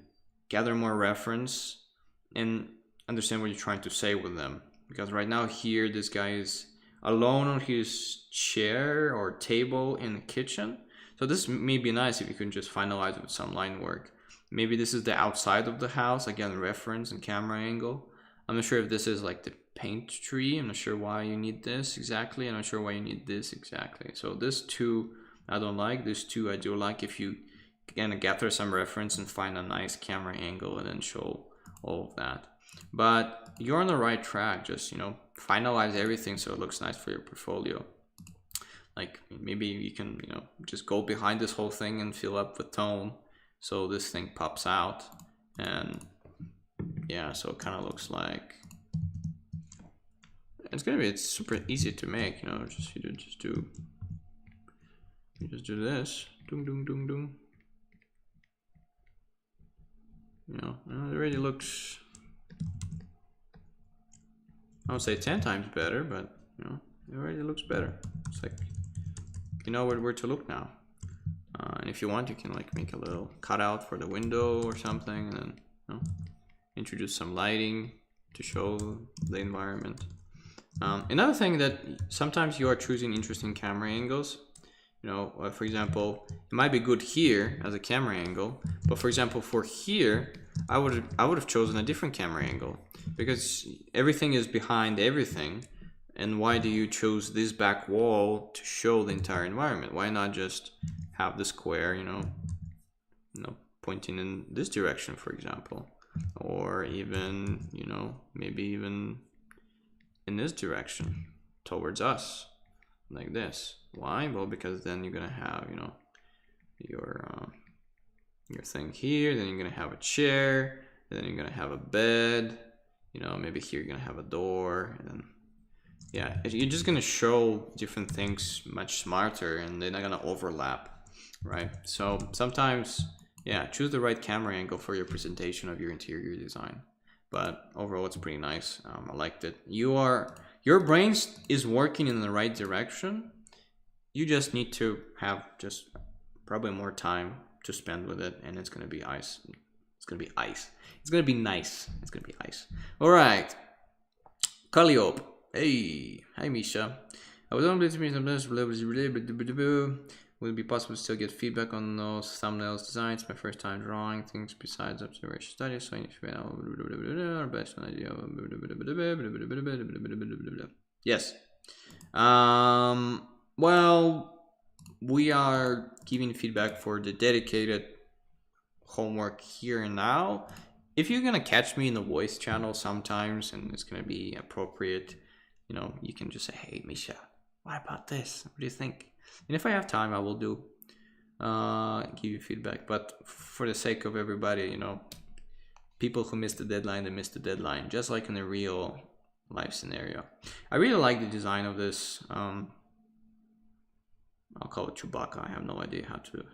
gather more reference and understand what you're trying to say with them. Because right now here, this guy is alone on his chair or table in the kitchen. So this may be nice if you can just finalize it with some line work. Maybe this is the outside of the house, again, reference and camera angle. I'm not sure if this is like the paint tree. I'm not sure why you need this exactly. I'm not sure why you need this exactly. So this two, I don't like. This two, I do like. If you can gather some reference and find a nice camera angle and then show all of that. But you're on the right track. Just, finalize everything so it looks nice for your portfolio. Like maybe you can, just go behind this whole thing and fill up with tone so this thing pops out. And yeah, so it kind of looks like it's super easy to make, you just do this, doom doom doom doom. It already looks, I would say 10 times better, but it already looks better. It's like you know where to look now. And if you want, you can like make a little cutout for the window or something, and then introduce some lighting to show the environment. Another thing that sometimes you are choosing interesting camera angles. For example, it might be good here as a camera angle, but for example, for here, I would have chosen a different camera angle because everything is behind everything. And why do you choose this back wall to show the entire environment? Why not just have the square, pointing in this direction, for example, or even, maybe even in this direction towards us. like this. Why? Well, because then you're gonna have, you know, your thing here, then you're gonna have a chair, and then you're gonna have a bed, you know, maybe here you're gonna have a door, and then yeah, you're just gonna show different things much smarter, and they're not gonna overlap, right? So sometimes, yeah, choose the right camera angle for your presentation of your interior design. But overall, it's pretty nice. I liked it. Your brain is working in the right direction. You just need to have just probably more time to spend with it, and it's gonna be ice. It's gonna be ice. It's gonna be nice. It's gonna be ice. All right, Calliope. Hey, hi Misha. I was on between sometimes. Will it be possible to still get feedback on those thumbnails designs? My first time drawing things besides observation studies, so I need to figure out best idea. Yes. Well, we are giving feedback for the dedicated homework here and now. If you're gonna catch me in the voice channel sometimes and it's gonna be appropriate, you know, you can just say, hey Misha, what about this? What do you think? And if I have time, I will do give you feedback. But for the sake of everybody, you know, people who miss the deadline, they miss the deadline, just like in a real life scenario. I really like the design of this. I'll call it Chewbacca. I have no idea how to.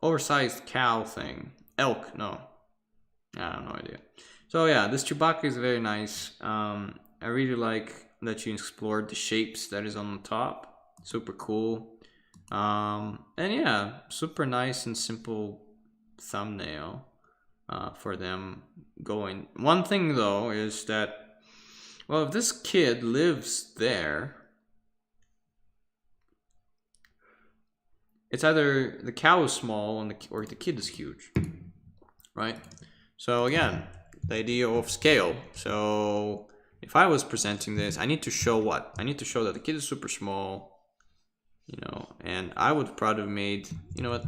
Oversized cow thing. Elk, no. I have no idea. So yeah, this Chewbacca is very nice. I really like that you explored the shapes that is on the top. Super cool. And yeah, super nice and simple thumbnail for them going. One thing though is that, well, if this kid lives there, it's either the cow is small and or the kid is huge, right? So again, the idea of scale. So if I was presenting this, I need to show what? I need to show that the kid is super small, you know, and I would probably have made, you know what?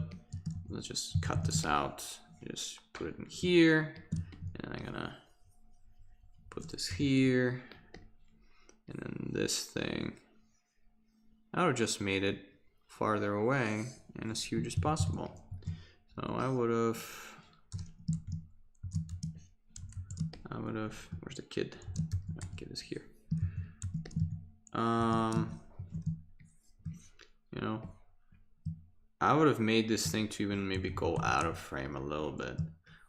Let's just cut this out. Just put it in here, and I'm gonna put this here, and then this thing. I would have just made it farther away and as huge as possible. So I would have, where's the kid? The kid is here. You know, I would have made this thing to even maybe go out of frame a little bit,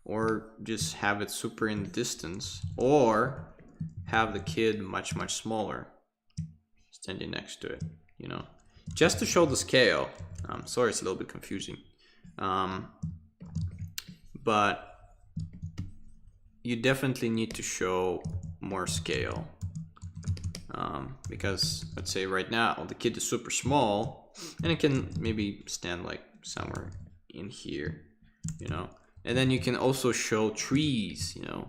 or just have it super in distance, or have the kid much smaller standing next to it, you know, just to show the scale. Sorry, it's a little bit confusing, but you definitely need to show more scale, because let's say right now the kid is super small and it can maybe stand like somewhere in here, you know, and then you can also show trees, you know,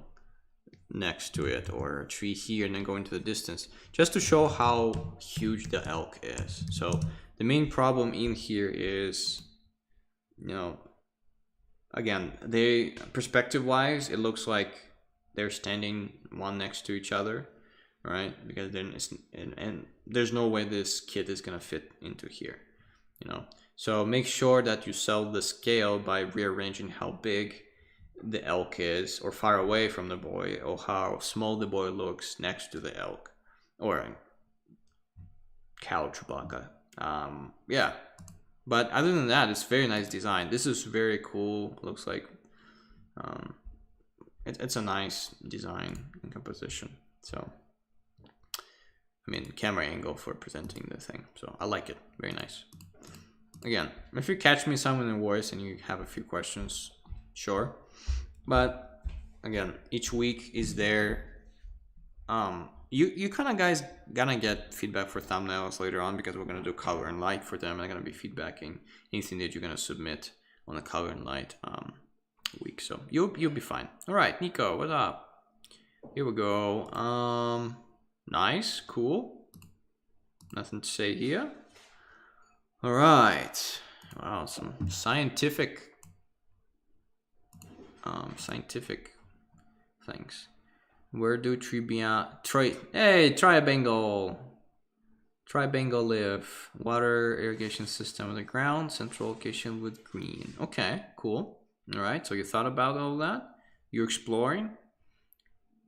next to it, or a tree here, and then go into the distance, just to show how huge the elk is. So the main problem in here is, you know, again, they perspective wise, it looks like they're standing one next to each other, right? Because then it's, and there's no way this kid is gonna fit into here, you know. So make sure that you sell the scale by rearranging how big the elk is, or far away from the boy, or how small the boy looks next to the elk, or cow Chewbacca. Yeah, but other than that, it's very nice design. This is very cool. Looks like it's a nice design and composition. So I mean, camera angle for presenting the thing. So I like it. Very nice. Again, if you catch me some in the voice and you have a few questions, sure. But again, each week is there. You kind of guys gonna get feedback for thumbnails later on, because we're gonna do color and light for them. I'm gonna be feedbacking anything that you're gonna submit on the color and light week. So you'll be fine. All right, Nico, what's up? Here we go. Nice, cool. Nothing to say here. All right. Wow, some scientific things. Where do Hey, try a Bengal. Try Bengal live. Water irrigation system on the ground. Central location with green. Okay, cool. All right, so you thought about all that. You're exploring.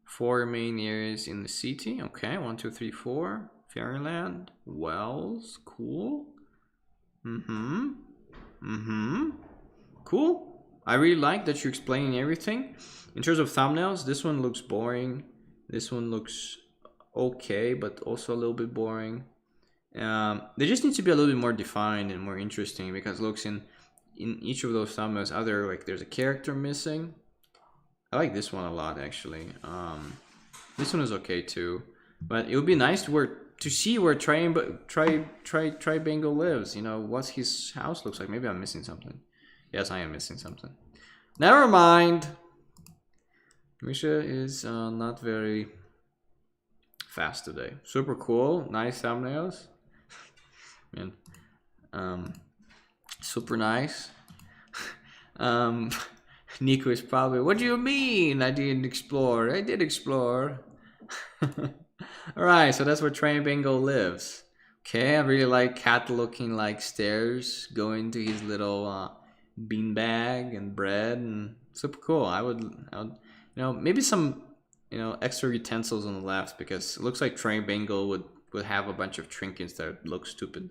4 main areas in the city. Okay, 1, 2, 3, 4. Fairyland. Wells. Cool. Cool. I really like that you're explaining everything. In terms of thumbnails, this one looks boring. This one looks okay, but also a little bit boring. They just need to be a little bit more defined and more interesting, because looks in each of those thumbnails, either like there's a character missing. I like this one a lot, actually. This one is okay too, but it would be nice to see where Tribango lives. You know, what his house looks like. Maybe I'm missing something. Yes, I am missing something. Never mind. Misha is not very fast today. Super cool. Nice thumbnails. Man, super nice. Nico is probably, what do you mean I didn't explore? I did explore. Alright, so that's where Tribango lives. Okay, I really like cat looking like stairs going to his little beanbag and bread, and super cool. I would, you know, maybe some, you know, extra utensils on the left, because it looks like Tribango would have a bunch of trinkets that look stupid.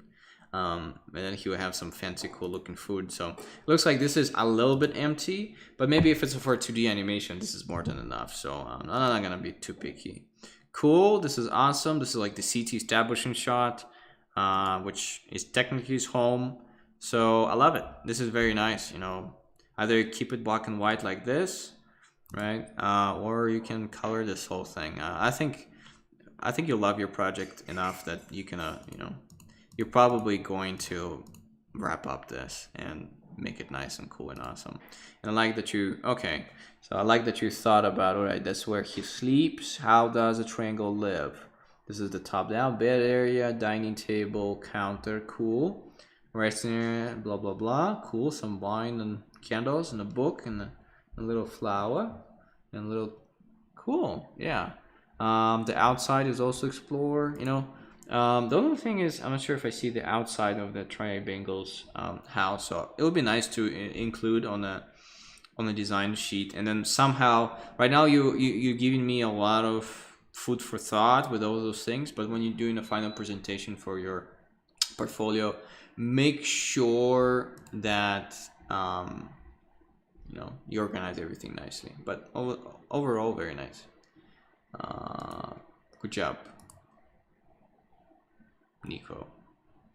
And then he would have some fancy cool looking food. So it looks like this is a little bit empty, but maybe if it's for 2D animation, this is more than enough. So I'm not gonna be too picky. Cool, this is awesome. This is like the CT establishing shot, which is technically his home. So I love it. This is very nice. You know, either keep it black and white like this, right? Or you can color this whole thing. I think you'll love your project enough that you can, you know, you're probably going to wrap up this and make it nice and cool and awesome. And I like that you, okay, so I like that you thought about, all right, that's where he sleeps. How does a triangle live? This is the top down bed area, dining table, counter, cool. Resting area, blah, blah, blah, cool. Some wine and candles and a book and a little flower and a little, cool, yeah. The outside is also explore, you know. The only thing is, I'm not sure if I see the outside of the Tribango's house, so it would be nice to include on the design sheet. And then somehow, right now you're giving me a lot of food for thought with all those things, but when you're doing a final presentation for your portfolio, make sure that you know, you organize everything nicely. But overall, very nice. Good job, Nico.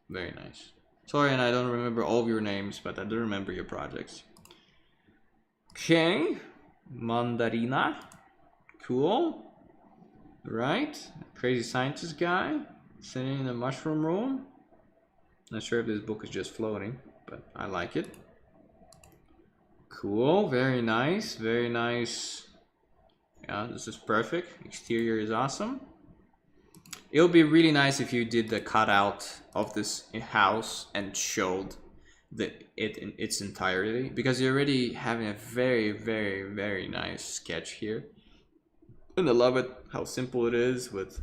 Very nice. Sorry, and I don't remember all of your names, but I do remember your projects. Okay, Mandarina. Cool. Right. Crazy scientist guy sitting in the mushroom room. Not sure if this book is just floating, but I like it. Cool. Very nice. Very nice. Yeah, this is perfect. Exterior is awesome. It would be really nice if you did the cutout of this house and showed it in its entirety, because you're already having a very, very, very nice sketch here. And I love it how simple it is with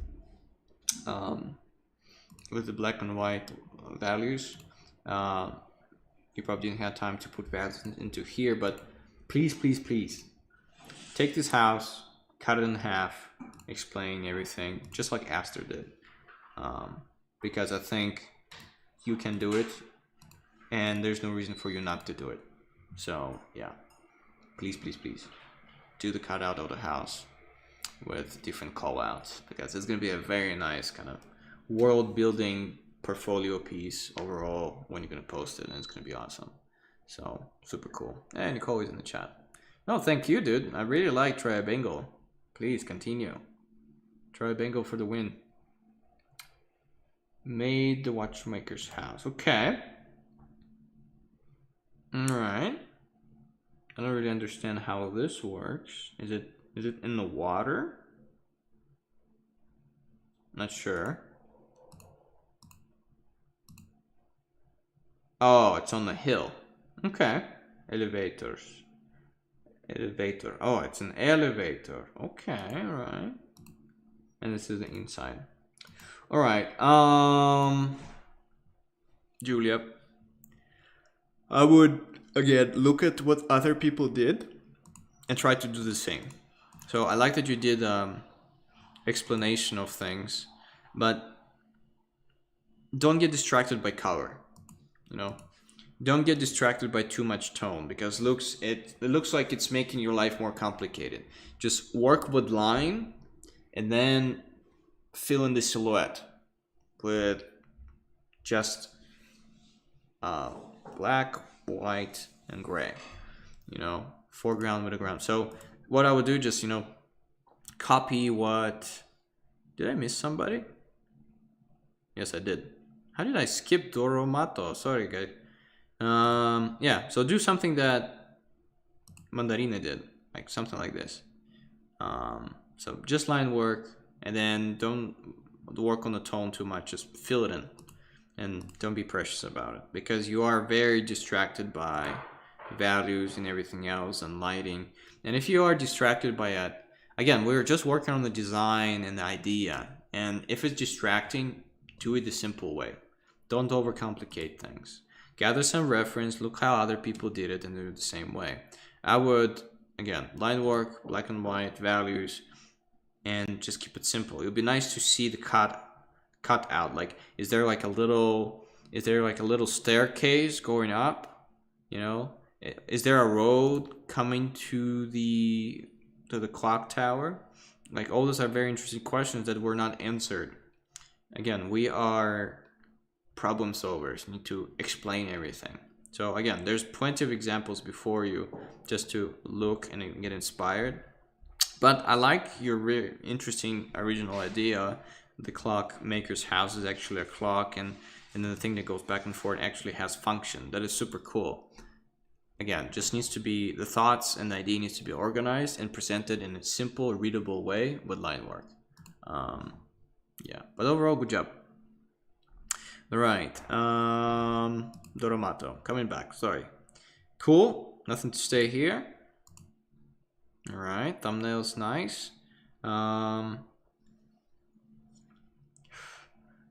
the black and white values. You probably didn't have time to put values into here, but please, please, please take this house, cut it in half, explain everything, just like Aster did. Because I think you can do it, and there's no reason for you not to do it. So yeah, please, please, please do the cutout of the house with different callouts, because it's going to be a very nice kind of world building portfolio piece overall when you're going to post it, and it's going to be awesome. So super cool. And Nicole is in the chat. No, thank you, dude. I really like Tribango. Please continue. Tribango for the win. Made the watchmaker's house. Okay. Alright. I don't really understand how this works. Is it in the water? Not sure. Oh, it's on the hill. Okay. Elevators. Elevator. Oh, it's an elevator. Okay, alright. And this is the inside. All right. Julia, I would again look at what other people did and try to do the same. So I like that you did explanation of things, but don't get distracted by color. You know, don't get distracted by too much tone, because it looks like it's making your life more complicated. Just work with line and then fill in the silhouette with just black, white, and gray. You know, foreground with a ground. So what I would do, just, you know, copy what... Did I miss somebody? Yes, I did. How did I skip Doromato? Sorry, guys. Yeah, so do something that Mandarina did, like something like this. So just line work, and then don't work on the tone too much. Just fill it in, and don't be precious about it, because you are very distracted by values and everything else and lighting. And if you are distracted by it, again, we're just working on the design and the idea. And if it's distracting, do it the simple way. Don't overcomplicate things. Gather some reference, look how other people did it, and do it the same way. I would, again, line work, black and white, values, and just keep it simple. It would be nice to see the cut out. Like, is there like a little staircase going up? You know, is there a road coming to the clock tower? Like, all those are very interesting questions that were not answered. Again, we are problem solvers, need to explain everything. So again, there's plenty of examples before you just to look and get inspired. But I like your really interesting original idea. The clock maker's house is actually a clock, and then the thing that goes back and forth actually has function. That is super cool. Again, just needs to be, the thoughts and the idea needs to be organized and presented in a simple, readable way with line work. Yeah, but overall, good job. All right, Doromato, coming back, sorry. Cool, nothing to say here. All right, thumbnail's nice.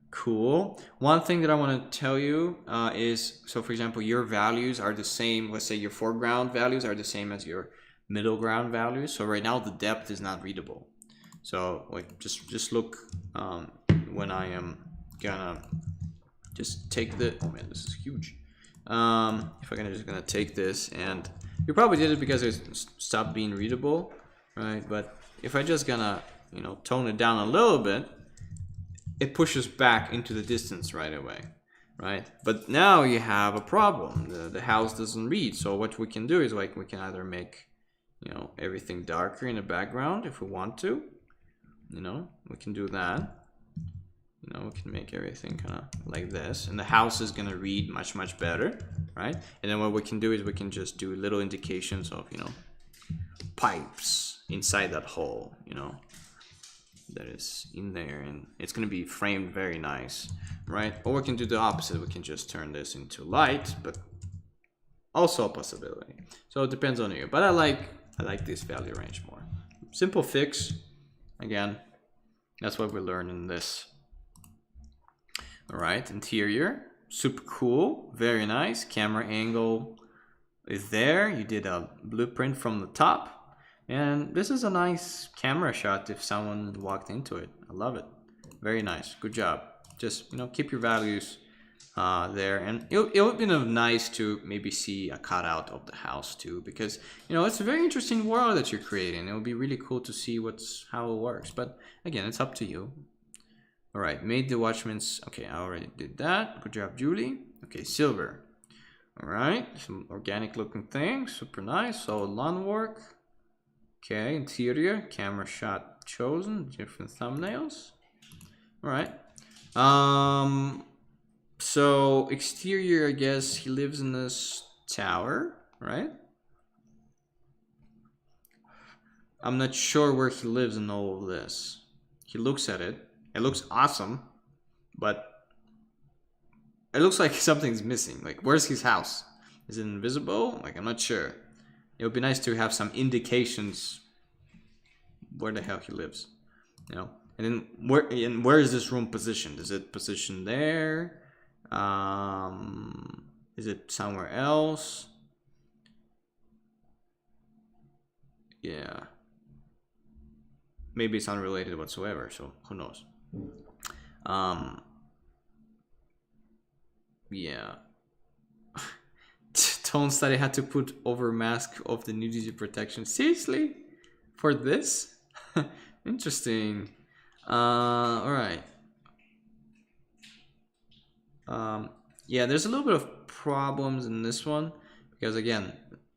Cool. One thing that I want to tell you is, so for example, your values are the same. Let's say your foreground values are the same as your middle ground values. So right now the depth is not readable. So like just look when I am gonna just take the, oh man, this is huge. If I'm just gonna take this, and you probably did it because it stopped being readable, right? But if I just gonna, you know, tone it down a little bit, it pushes back into the distance right away, right? But now you have a problem. The house doesn't read. So what we can do is, like, we can either make, you know, everything darker in the background if we want to. You know, we can do that. You know, we can make everything kind of like this, and the house is gonna read much, much better, right? And then what we can do is we can just do little indications of, you know, pipes inside that hole, you know, that is in there, and it's going to be framed very nice, right? Or we can do the opposite. We can just turn this into light, but also a possibility. So it depends on you, but I like this value range more. Simple fix. Again, that's what we learned in this. All right, interior, super cool, very nice. Camera angle is there. You did a blueprint from the top. And this is a nice camera shot if someone walked into it. I love it. Very nice. Good job. Just, you know, keep your values there. And it would be nice to maybe see a cutout of the house too, because, you know, it's a very interesting world that you're creating. It would be really cool to see how it works. But again, it's up to you. All right, made the watchman's. Okay, I already did that. Good job, Julie. Okay, silver. All right, some organic looking things. Super nice. Solid lawn work. Okay, interior, camera shot chosen, different thumbnails. All right. So exterior, I guess he lives in this tower, right? I'm not sure where he lives in all of this. He looks at it. It looks awesome, but it looks like something's missing. Like, where's his house? Is it invisible? Like, I'm not sure. It would be nice to have some indications where the hell he lives. You know, And then where is this room positioned? Is it positioned there? Is it somewhere else? Yeah. Maybe it's unrelated whatsoever, so who knows? Yeah. Tone study had to put over mask of the nudity protection. Seriously? For this? Interesting. All right. Yeah, there's a little bit of problems in this one because again,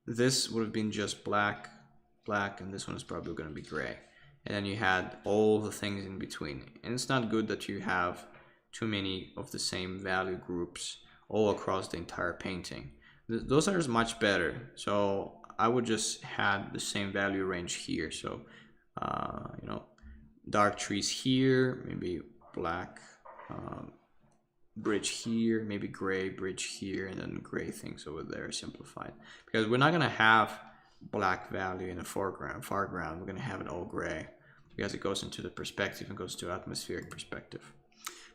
this would have been just black, and this one is probably going to be gray. And then you had all the things in between. And it's not good that you have too many of the same value groups all across the entire painting. Those are much better. So I would just have the same value range here. So, you know, dark trees here, maybe black bridge here, maybe gray bridge here, and then gray things over there simplified. Because we're not going to have black value in the foreground. We're going to have it all gray because it goes into the perspective and goes to atmospheric perspective.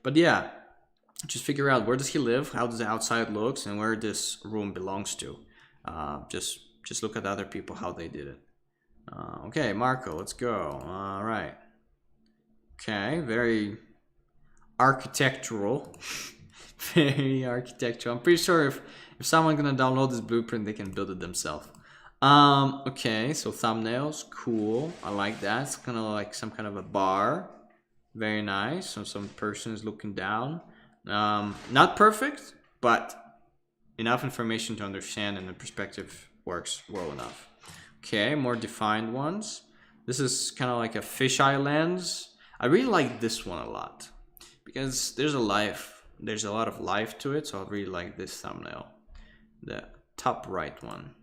But yeah, just figure out where does he live, how does the outside looks, and where this room belongs to. Just look at other people, how they did it. Okay, Marco, let's go. All right. Okay, very architectural. Very architectural. I'm pretty sure if someone's gonna download this blueprint, they can build it themselves. Okay, so thumbnails, cool. I like that. It's kind of like some kind of a bar. Very nice. So some person is looking down. Not perfect, but enough information to understand, and the perspective works well enough. Okay, more defined ones. This is kind of like a fisheye lens. I really like this one a lot because there's a lot of life to it, so I really like this thumbnail, the top right one.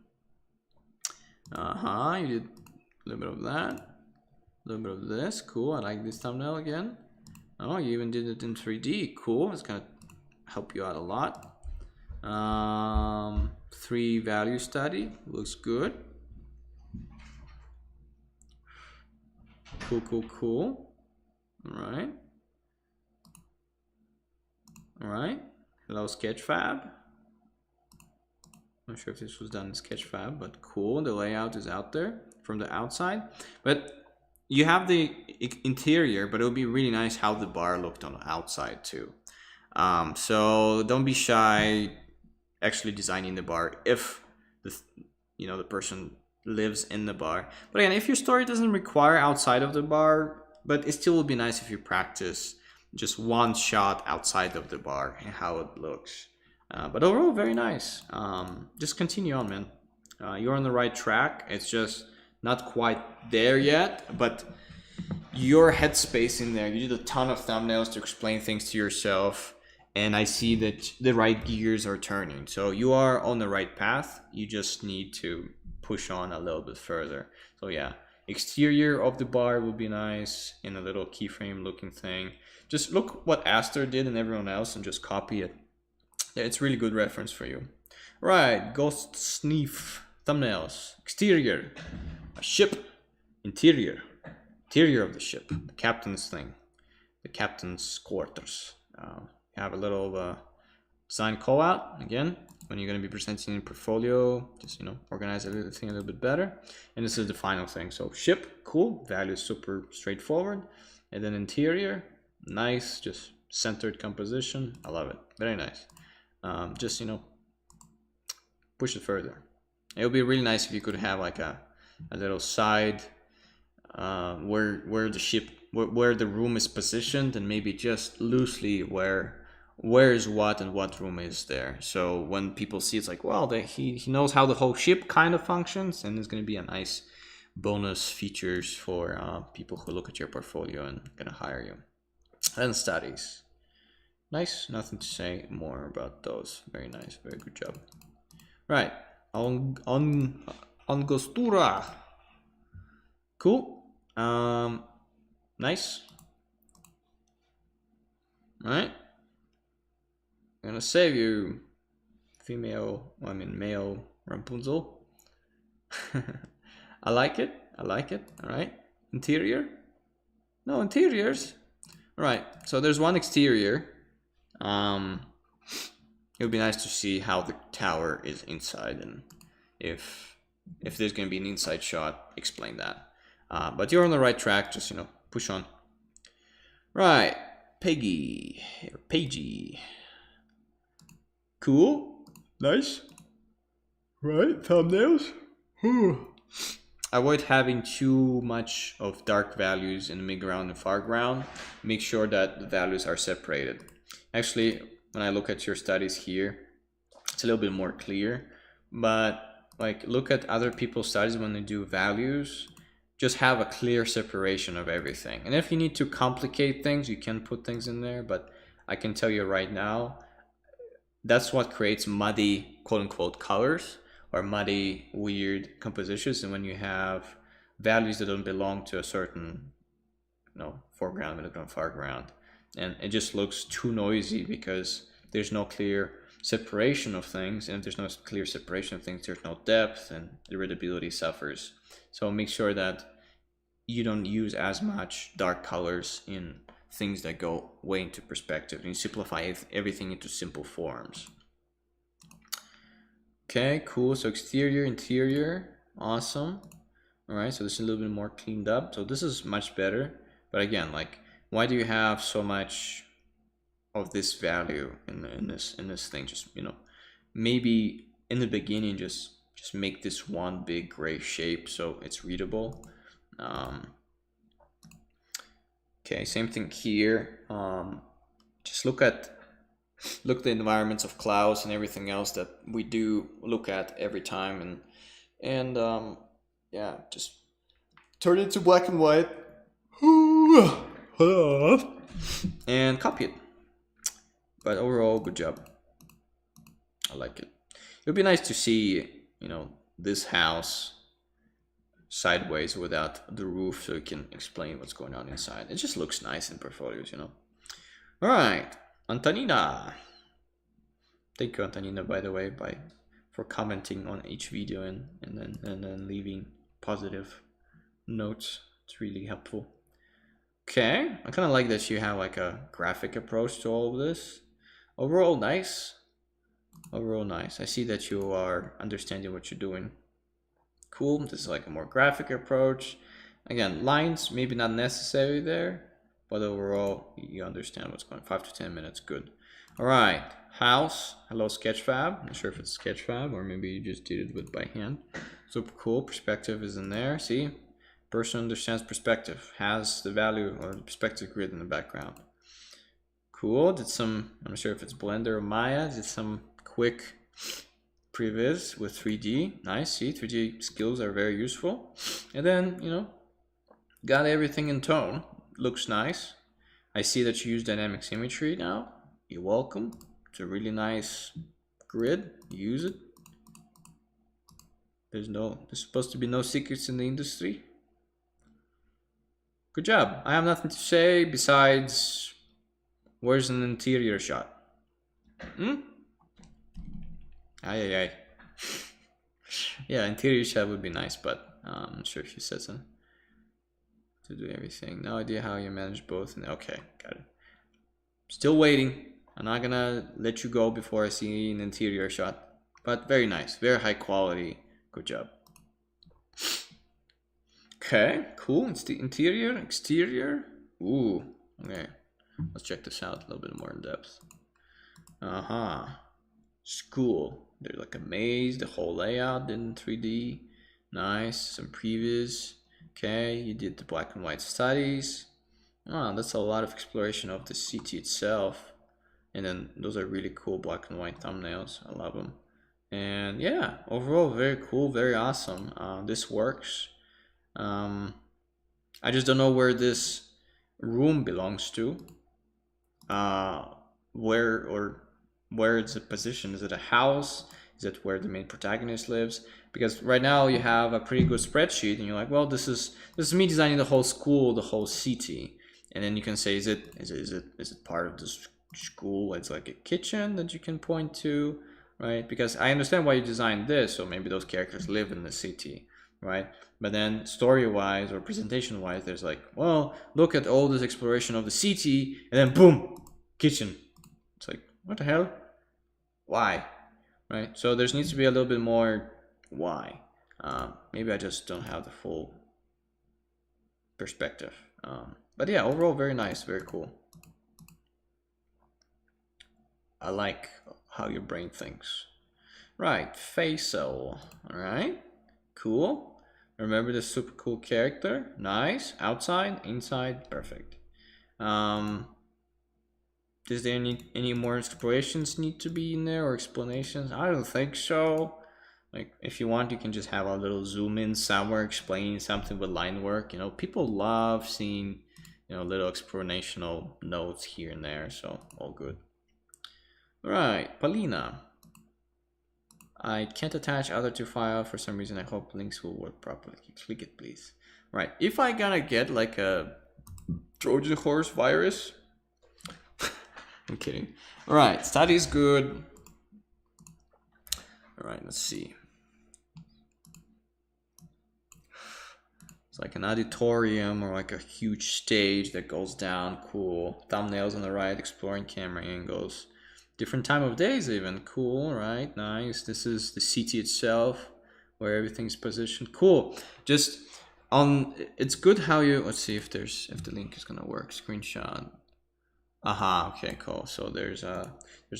You did a little bit of that, a little bit of this. Cool. I like this thumbnail again. Oh, you even did it in 3D. Cool. It's gonna help you out a lot. 3 value study looks good. Cool. All right. Hello, Sketchfab. Not sure if this was done in Sketchfab, but cool. The layout is out there from the outside. But you have the interior, but it would be really nice how the bar looked on the outside too. So don't be shy actually designing the bar if the person lives in the bar. But again, if your story doesn't require outside of the bar, but it still would be nice if you practice just one shot outside of the bar and how it looks. But overall, very nice. Just continue on, man. You're on the right track. It's just not quite there yet, but your headspace in there. You did a ton of thumbnails to explain things to yourself, and I see that the right gears are turning. So you are on the right path. You just need to push on a little bit further. So yeah, exterior of the bar would be nice in a little keyframe looking thing. Just look what Aster did and everyone else and just copy it. Yeah, it's really good reference for you. Right, Ghost Sniff thumbnails. Exterior, a ship. Interior of the ship, the captain's thing, the captain's quarters. Have a little design call out again when you're going to be presenting your portfolio. Just organize everything a little bit better. And this is the final thing. So ship, cool, value is super straightforward, and then interior, nice, just centered composition. I love it, very nice. Just push it further. It would be really nice if you could have like a little side where the ship, where the room is positioned, and maybe just loosely where is what and what room is there. So when people see, it's like, well, he knows how the whole ship kind of functions, and it's going to be a nice bonus features for people who look at your portfolio and gonna hire you. And studies, nice. Nothing to say more about those. Very nice. Very good job. Right. Angostura. Cool. Nice. All right. I'm gonna save you, male Rapunzel. I like it. All right. Interior, No interiors. All right, so there's one exterior. It would be nice to see how the tower is inside, and if there's going to be an inside shot, explain that. But you're on the right track. Just push on. Right, Pagey. Cool, nice. Right, thumbnails. Avoid having too much of dark values in the midground and foreground. Make sure that the values are separated. Actually, when I look at your studies here, it's a little bit more clear, but like look at other people's studies when they do values, just have a clear separation of everything. And if you need to complicate things, you can put things in there, but I can tell you right now, that's what creates muddy quote unquote colors or muddy weird compositions. And when you have values that don't belong to a certain foreground, midground, foreground, and it just looks too noisy because there's no clear separation of things, and if there's no clear separation of things, there's no depth, and the readability suffers. So make sure that you don't use as much dark colors in things that go way into perspective, and you simplify everything into simple forms. Okay, cool. So exterior, interior, awesome. All right, so this is a little bit more cleaned up. So this is much better. But again, like, why do you have so much of this value in this thing? Just maybe in the beginning, just make this one big gray shape so it's readable. Okay, same thing here. Just look at the environments of clouds and everything else that we do look at every time, and yeah, just turn it to black and white and copy it. But overall, good job. I like it. It would be nice to see this house sideways without the roof, so you can explain what's going on inside. It just looks nice in portfolios. All right, Antonina. Thank you, Antonina, by the way, for commenting on each video and then leaving positive notes. It's really helpful. Okay, I kind of like that you have like a graphic approach to all of this. Overall, nice. Overall, nice. I see that you are understanding what you're doing. Cool. This is like a more graphic approach. Again, lines maybe not necessary there, but overall you understand what's going on. 5 to 10 minutes, good. All right, house. Hello, Sketchfab. Not sure if it's Sketchfab or maybe you just did it by hand. Super cool. Perspective is in there. See, person understands perspective, has the value or the perspective grid in the background. Cool. Did some, I'm not sure if it's Blender or Maya. Did some quick previs with 3D. Nice. See, 3D skills are very useful. And then, got everything in tone. Looks nice. I see that you use dynamic symmetry now. You're welcome. It's a really nice grid. Use it. There's supposed to be no secrets in the industry. Good job. I have nothing to say besides, where's an interior shot? Aye. Yeah, interior shot would be nice, but I'm not sure if you said so. To do everything. No idea how you manage both. Okay, got it. Still waiting. I'm not gonna let you go before I see an interior shot. But very nice, very high quality. Good job. Okay, cool. It's the interior, exterior. Ooh, okay. Let's check this out a little bit more in depth. School. There's like a maze, the whole layout in 3D. Nice, some previews. Okay, you did the black and white studies. That's a lot of exploration of the city itself. And then those are really cool black and white thumbnails. I love them. And yeah, overall, very cool, very awesome. This works. I just don't know where this room belongs to. Where it's a position. Is it a house? Is it where the main protagonist lives? Because right now you have a pretty good spreadsheet, and you're like, well, this is me designing the whole school, the whole city, and then you can say, is it part of the school? It's like a kitchen that you can point to, right? Because I understand why you designed this, so maybe those characters live in the city, right? But then story-wise or presentation-wise, there's like, well, look at all this exploration of the city, and then boom, kitchen. It's like, what the hell? Why? Right? So there needs to be a little bit more why. Maybe I just don't have the full perspective. But yeah, overall, very nice, very cool. I like how your brain thinks. Right, Faisal. Alright, cool. Remember the super cool character. Nice. Outside, inside, perfect. Is there any more explorations need to be in there or explanations? I don't think so. Like, if you want, you can just have a little zoom in somewhere explaining something with line work. You know, people love seeing, you know, little explanational notes here and there. So, all good. All right, Palina. I can't attach other two files for some reason. I hope links will work properly. Click it, please. Right, if I gonna get like a Trojan horse virus, I'm kidding. All right, study is good. All right, let's see. It's like an auditorium or like a huge stage that goes down. Cool. Thumbnails on the right, exploring camera angles. Different time of days even. Cool, right? Nice. This is the city itself where everything's positioned. Cool. Just on, it's good how you, let's see if the link is gonna work. Screenshot. Aha, okay, cool. So there's a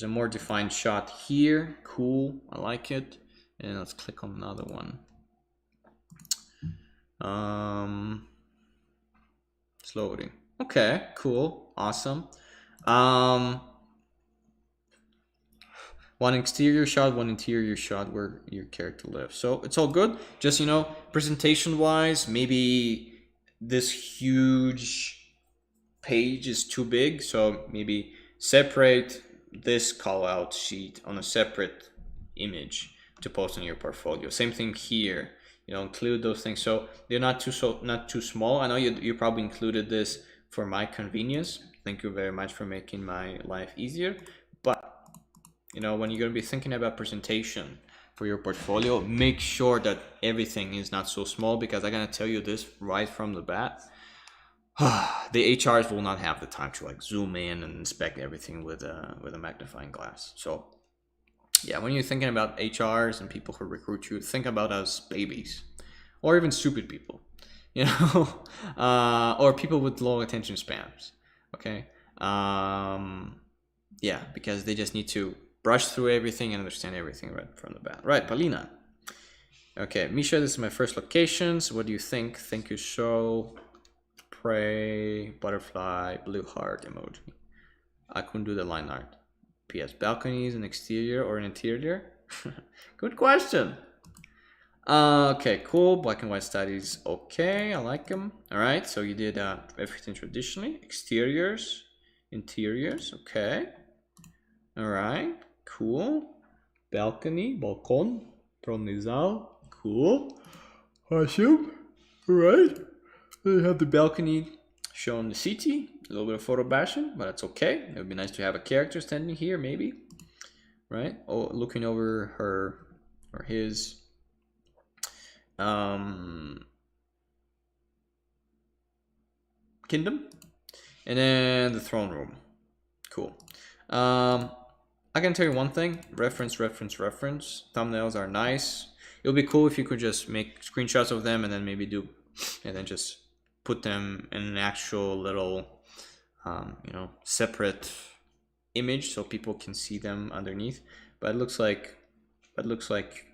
more defined shot here. Cool, I like it. And let's click on another one. It's loading. Okay, cool, awesome. One exterior shot, one interior shot where your character lives. So it's all good. Just, you know, presentation wise, maybe this huge page is too big, so maybe separate this call out sheet on a separate image to post on your portfolio. Same thing here, you know, include those things so they're not too small. I know you probably included this for my convenience. Thank you very much for making my life easier. But you know, when you're going to be thinking about presentation for your portfolio, make sure that everything is not so small, because I'm going to tell you this right from the bat. The HRs will not have the time to like zoom in and inspect everything with a magnifying glass. So yeah, when you're thinking about HRs and people who recruit you, think about us babies or even stupid people, you know, or people with low attention spans. Okay. Yeah, because they just need to brush through everything and understand everything right from the bat. Right, Palina. Okay, Misha, this is my first locations. What do you think? Thank you so. Pray, butterfly, blue heart emoji. I couldn't do the line art. PS, balconies, an exterior or an interior? Good question. Okay, cool. Black and white studies. Okay, I like them. All right, so you did everything traditionally. Exteriors, interiors. Okay. All right, cool. Balcony, balcon, tronizal. Cool. Awesome. All right. They have the balcony showing the city. A little bit of photo bashing, but that's okay. It would be nice to have a character standing here, maybe. Right? Oh, looking over her or his kingdom. And then the throne room. Cool. I can tell you one thing. Reference, reference, reference. Thumbnails are nice. It would be cool if you could just make screenshots of them and then maybe just put them in an actual little, you know, separate image so people can see them underneath. But it looks like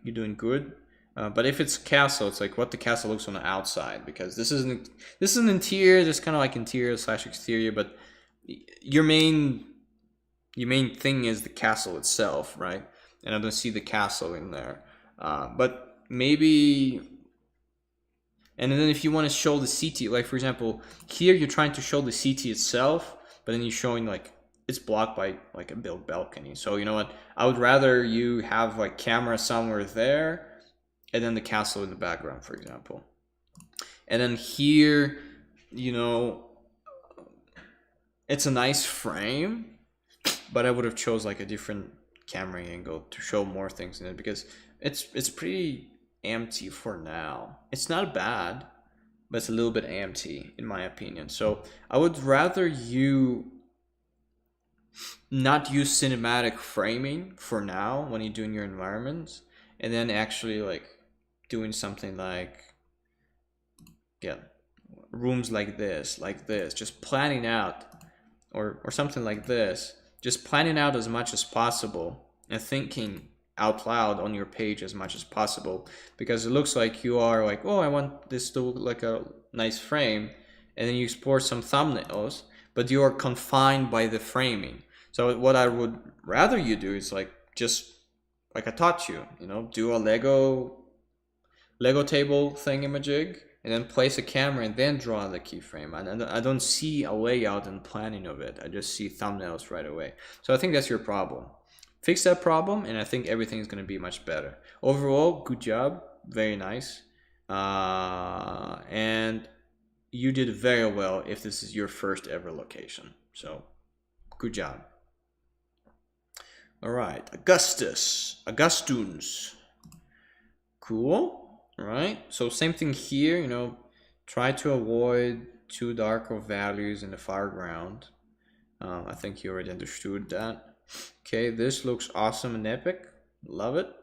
you're doing good. But if it's castle, it's like what the castle looks on the outside, because this is an interior. This kind of like interior / exterior, but your main thing is the castle itself, right? And I don't see the castle in there. But maybe. And then if you want to show the city, like for example, here you're trying to show the city itself, but then you're showing like it's blocked by like a built balcony. So you know what? I would rather you have like camera somewhere there and then the castle in the background, for example. And then here, you know, it's a nice frame, but I would have chose like a different camera angle to show more things in it, because it's pretty empty for now. It's not bad, but it's a little bit empty in my opinion. So I would rather you not use cinematic framing for now when you're doing your environments, and then actually like doing something like, yeah, rooms like this, just planning out, or something like this, just planning out as much as possible and thinking out loud on your page as much as possible, because it looks like you are like, oh, I want this to look like a nice frame, and then you export some thumbnails, but you are confined by the framing. So what I would rather you do is like, just like I taught you, you know, do a Lego table thingamajig, and then place a camera and then draw the keyframe. And I don't see a layout and planning of it. I just see thumbnails right away. So I think that's your problem. Fix that problem, and I think everything is going to be much better. Overall, good job. Very nice. And you did very well if this is your first ever location. So good job. All right, Augustunes. Cool. All right, so same thing here, you know, try to avoid too dark of values in the foreground. I think you already understood that. Okay, this looks awesome and epic. Love it.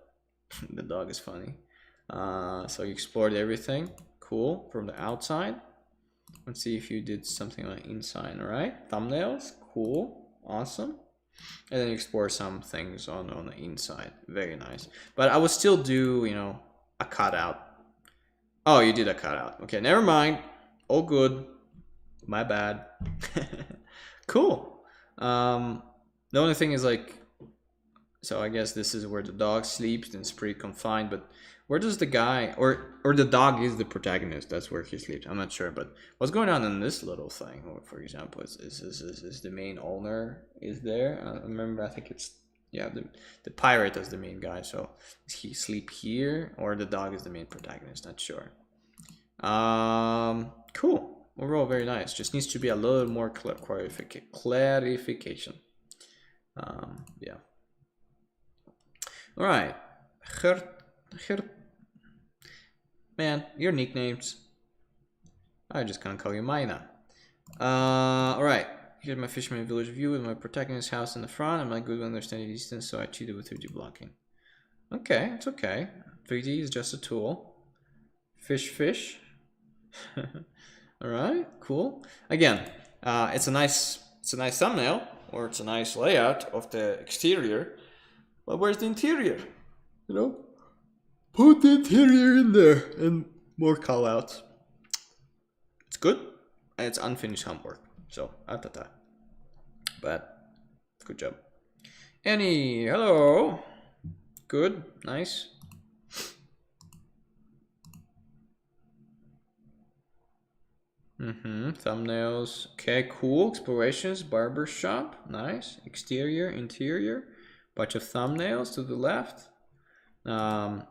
The dog is funny. So you explored everything. Cool. From the outside. Let's see if you did something on the inside. All right, thumbnails. Cool. Awesome. And then you explore some things on the inside. Very nice. But I would still do, you know, a cutout. Oh, you did a cutout. Okay, never mind. All good. My bad. Cool. The only thing is like, so I guess this is where the dog sleeps, and it's pretty confined, but where does the guy, or the dog is the protagonist, that's where he sleeps. I'm not sure, but what's going on in this little thing, for example, is the main owner is there? I remember, I think it's, yeah, the pirate is the main guy. So does he sleep here, or the dog is the main protagonist? Not sure. Cool. Overall, very nice. Just needs to be a little more clarification. Yeah. All right. Man, your nicknames. I just can't call you Mina. All right. Here's my fisherman village view with my protagonist house in the front. I'm not good with understanding distance, so I cheated with 3D blocking. Okay, it's okay. 3D is just a tool. Fish. All right, cool. Again, it's a nice thumbnail, or it's a nice layout of the exterior. But where's the interior? You know, put the interior in there and more callouts. It's good, and it's unfinished homework. So, but good job. Annie, hello. Good, nice. Thumbnails. Okay, cool. Explorations, barbershop. Nice. Exterior, interior. Bunch of thumbnails to the left.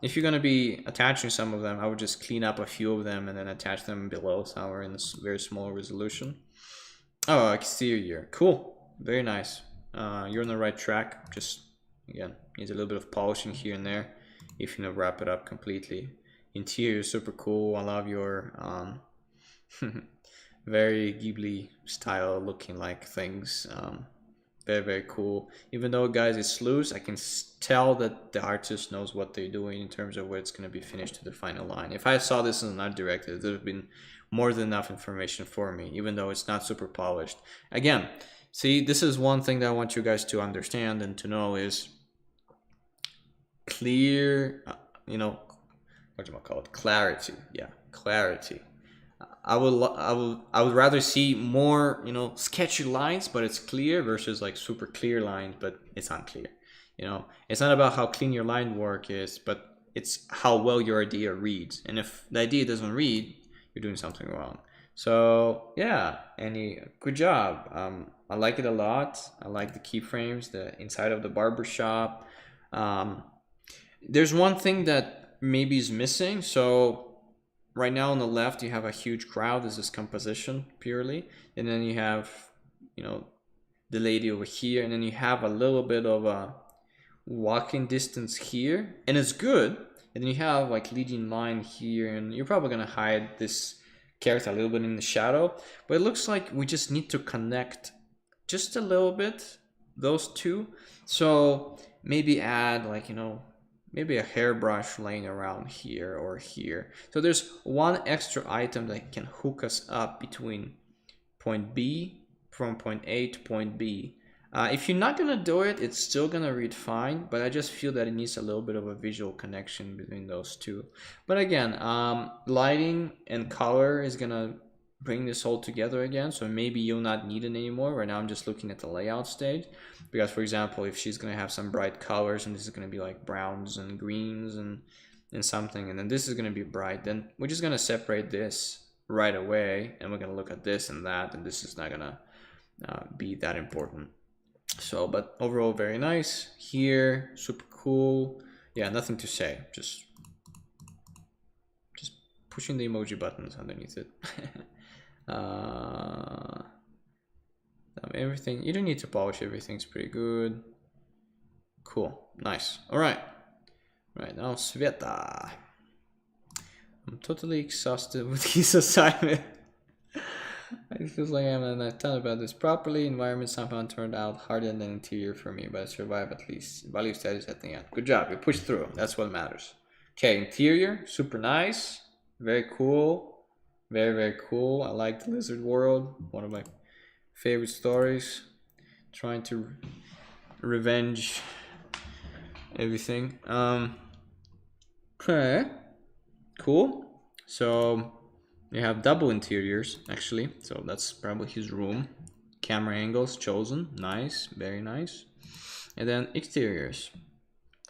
If you're going to be attaching some of them, I would just clean up a few of them and then attach them below somewhere in this very small resolution. Oh, exterior. Cool. Very nice. You're on the right track. Just, again, needs a little bit of polishing here and there if you know, wrap it up completely. Interior, super cool. I love your very Ghibli style looking like things. Very, very cool. Even though, guys, it's loose, I can tell that the artist knows what they're doing in terms of where it's going to be finished to the final line. If I saw this as an art director, there would have been more than enough information for me, even though it's not super polished. Again, see, this is one thing that I want you guys to understand and to know is clear, you know, what do I call it? Clarity. Yeah, clarity. I would rather see more, you know, sketchy lines, but it's clear, versus like super clear lines, but it's unclear. You know, it's not about how clean your line work is, but it's how well your idea reads. And if the idea doesn't read, you're doing something wrong. So yeah, Annie, good job. I like it a lot. I like the keyframes, the inside of the barbershop. There's one thing that maybe is missing. So right now on the left, you have a huge crowd. This is composition purely. And then you have, you know, the lady over here. And then you have a little bit of a walking distance here. And it's good And then you have like leading line here, and you're probably gonna hide this character a little bit in the shadow, but it looks like we just need to connect just a little bit those two. So maybe add like, you know, maybe a hairbrush laying around here or here. So there's one extra item that can hook us up between point B, from point A to point B. If you're not gonna do it, it's still gonna read fine, but I just feel that it needs a little bit of a visual connection between those two. But again, lighting and color is gonna bring this all together again, so maybe you'll not need it anymore. Right now I'm just looking at the layout stage, because for example, if she's gonna have some bright colors and this is gonna be like browns and greens and something, and then this is gonna be bright, then we're just gonna separate this right away, and we're gonna look at this and that, and this is not gonna be that important. So, but overall very nice. Here, super cool. Yeah, nothing to say, just pushing the emoji buttons underneath it. Everything, you don't need to polish, everything's pretty good. Cool, nice. All right, now Sveta. I'm totally exhausted with his assignment. It feels like I haven't thought about this properly. Environment somehow turned out harder than interior for me, but I survived at least. Value status at the end. Good job, you pushed through. That's what matters. Okay, interior, super nice. Very cool. Very, very cool. I like the lizard world. One of my favorite stories. Trying to revenge everything. Okay. Cool. So you have double interiors actually. So that's probably his room. Camera angles chosen. Nice. Very nice. And then exteriors.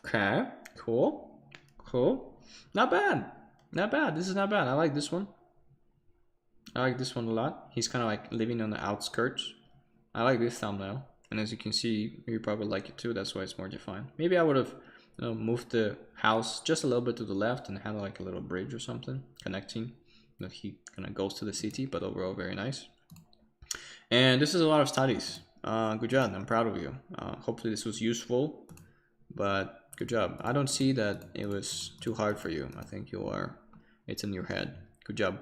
Okay. Cool. Cool. Not bad. Not bad. This is not bad. I like this one. I like this one a lot. He's kind of like living on the outskirts. I like this thumbnail. And as you can see, you probably like it too. That's why it's more defined. Maybe I would have, you know, moved the house just a little bit to the left and had like a little bridge or something connecting that he kind of goes to the city. But overall, very nice. And this is a lot of studies. Good job. I'm proud of you. Hopefully this was useful. But good job. I don't see that it was too hard for you. I think you are. It's in your head. Good job.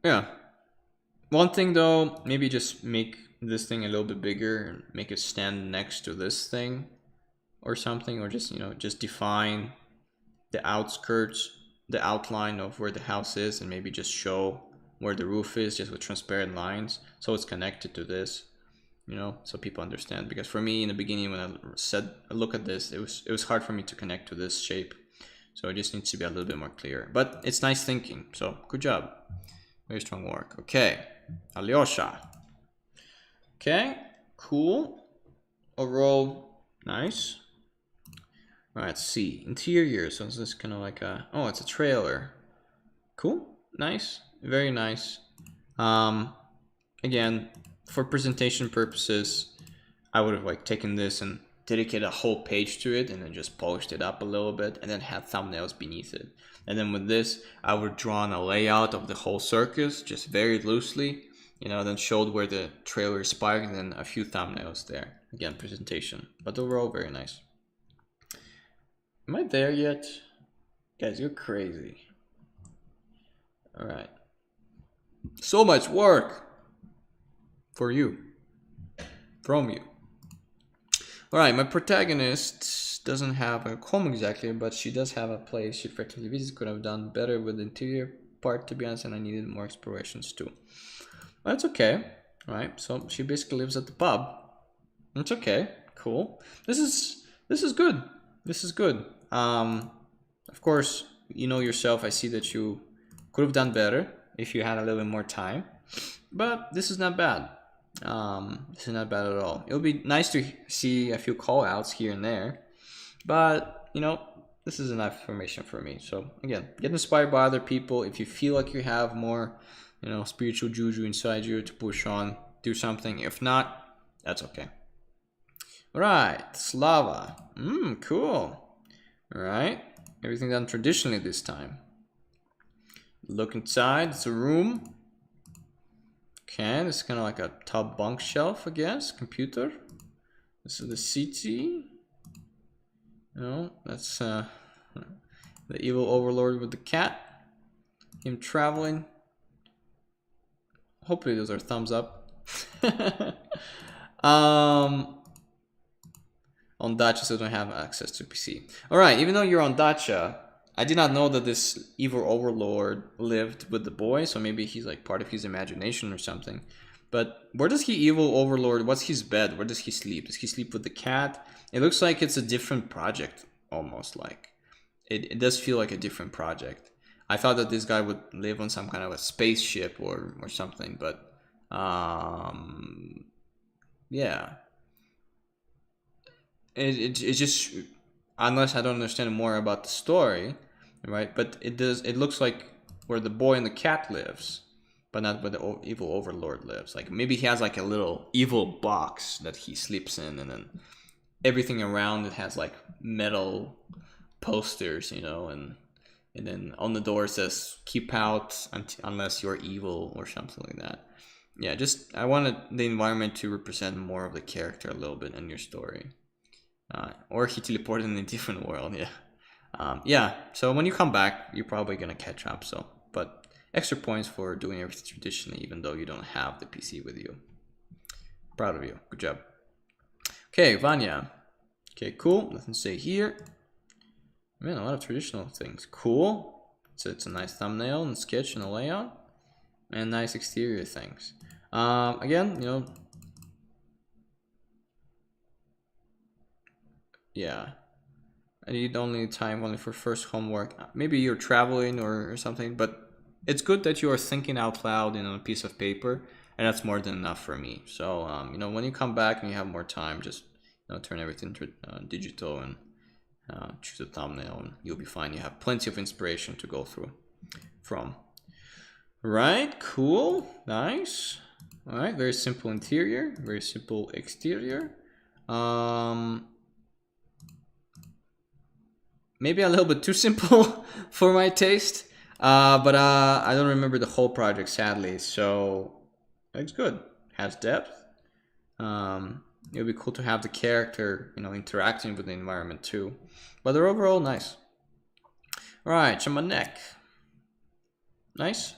Yeah. One thing though, maybe just make this thing a little bit bigger and make it stand next to this thing or something, or just, you know, just define the outskirts, the outline of where the house is, and maybe just show where the roof is just with transparent lines so it's connected to this, you know, so people understand. Because for me in the beginning when I said look at this, it was hard for me to connect to this shape. So it just needs to be a little bit more clear. But it's nice thinking. So good job. Very strong work. Okay. Alyosha. Okay. Cool. Overall, nice. All right, let's see. Interior. So this is kind of like a... Oh, it's a trailer. Cool. Nice. Very nice. Again, for presentation purposes, I would have like taken this and dedicate a whole page to it and then just polished it up a little bit and then had thumbnails beneath it. And then with this, I would draw a layout of the whole circus just very loosely, you know, then showed where the trailer is sparked and then a few thumbnails there. Again, presentation, but overall very nice. Am I there yet? Guys, you're crazy. All right. So much work for you, from you. All right, my protagonist doesn't have a home exactly, but she does have a place she frequently visits. Could have done better with the interior part, to be honest, and I needed more explorations too. But it's okay, all right? So she basically lives at the pub. It's okay, cool. This is good. This is good. Of course, you know yourself. I see that you could have done better if you had a little bit more time, but this is not bad. This is not bad at all. It'll be nice to see a few call outs here and there, but you know, this is enough information for me. So again, get inspired by other people. If you feel like you have more, you know, spiritual juju inside you to push on, do something. If not, that's okay. All right, Slava. Cool. All right, everything done traditionally this time. Look inside. It's a room. Okay, this is kind of like a top bunk shelf, I guess. Computer. This is the city. No, that's the evil overlord with the cat. Him traveling. Hopefully those are thumbs up. On Dacia, so don't have access to PC. Alright, even though you're on Dacia, I did not know that this evil overlord lived with the boy, so maybe he's like part of his imagination or something. But where does he evil overlord? What's his bed? Where does he sleep? Does he sleep with the cat? It looks like it's a different project, almost like. It does feel like a different project. I thought that this guy would live on some kind of a spaceship or something, but yeah. It just, unless I don't understand more about the story, right? But it looks like where the boy and the cat lives, but not where the evil overlord lives. Like maybe he has like a little evil box that he sleeps in, and then everything around it has like metal posters, you know, and then on the door it says "Keep out unless you're evil" or something like that. Yeah, just I wanted the environment to represent more of the character a little bit in your story. Or he teleported in a different world, yeah. Yeah, so when you come back, you're probably gonna catch up, so. But extra points for doing everything traditionally, even though you don't have the PC with you. Proud of you, good job. Okay, Vanya. Okay, cool, nothing to say here. Man, a lot of traditional things. Cool. So it's a nice thumbnail and sketch and a layout. And nice exterior things. Again, you know, yeah. I need only time only for first homework. Maybe you're traveling or something, but it's good that you are thinking out loud on a piece of paper, and that's more than enough for me. So, you know, when you come back and you have more time, just turn everything to digital and choose a thumbnail, and you'll be fine. You have plenty of inspiration to go through from. Right, cool, nice. All right, very simple interior, very simple exterior. Maybe a little bit too simple for my taste, but I don't remember the whole project, sadly. So it's good. Has depth. It would be cool to have the character, you know, interacting with the environment too. But they're overall nice. All right, Chamanek. Nice.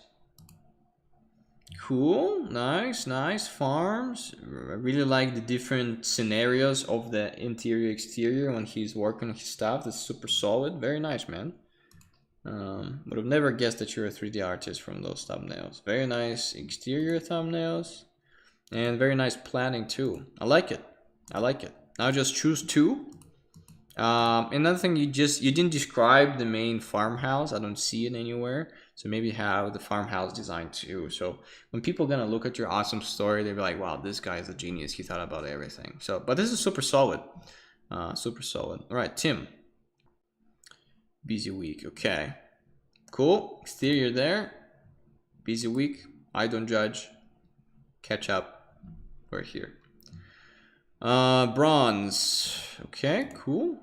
Cool, nice, nice farms. I really like the different scenarios of the interior exterior when he's working on his stuff. That's super solid. Very nice, man. Would have never guessed that you're a 3D artist from those thumbnails. Very nice exterior thumbnails and very nice planning too. I like it. I like it. Now just choose two. Another thing, you didn't describe the main farmhouse. I don't see it anywhere. So maybe have the farmhouse design too. So when people are gonna look at your awesome story, they'll be like, wow, this guy is a genius. He thought about everything. So, but this is super solid. Super solid. All right, Tim. Busy week. Okay. Cool. Exterior there. Busy week. I don't judge. Catch up. We're here. Bronze. Okay, cool.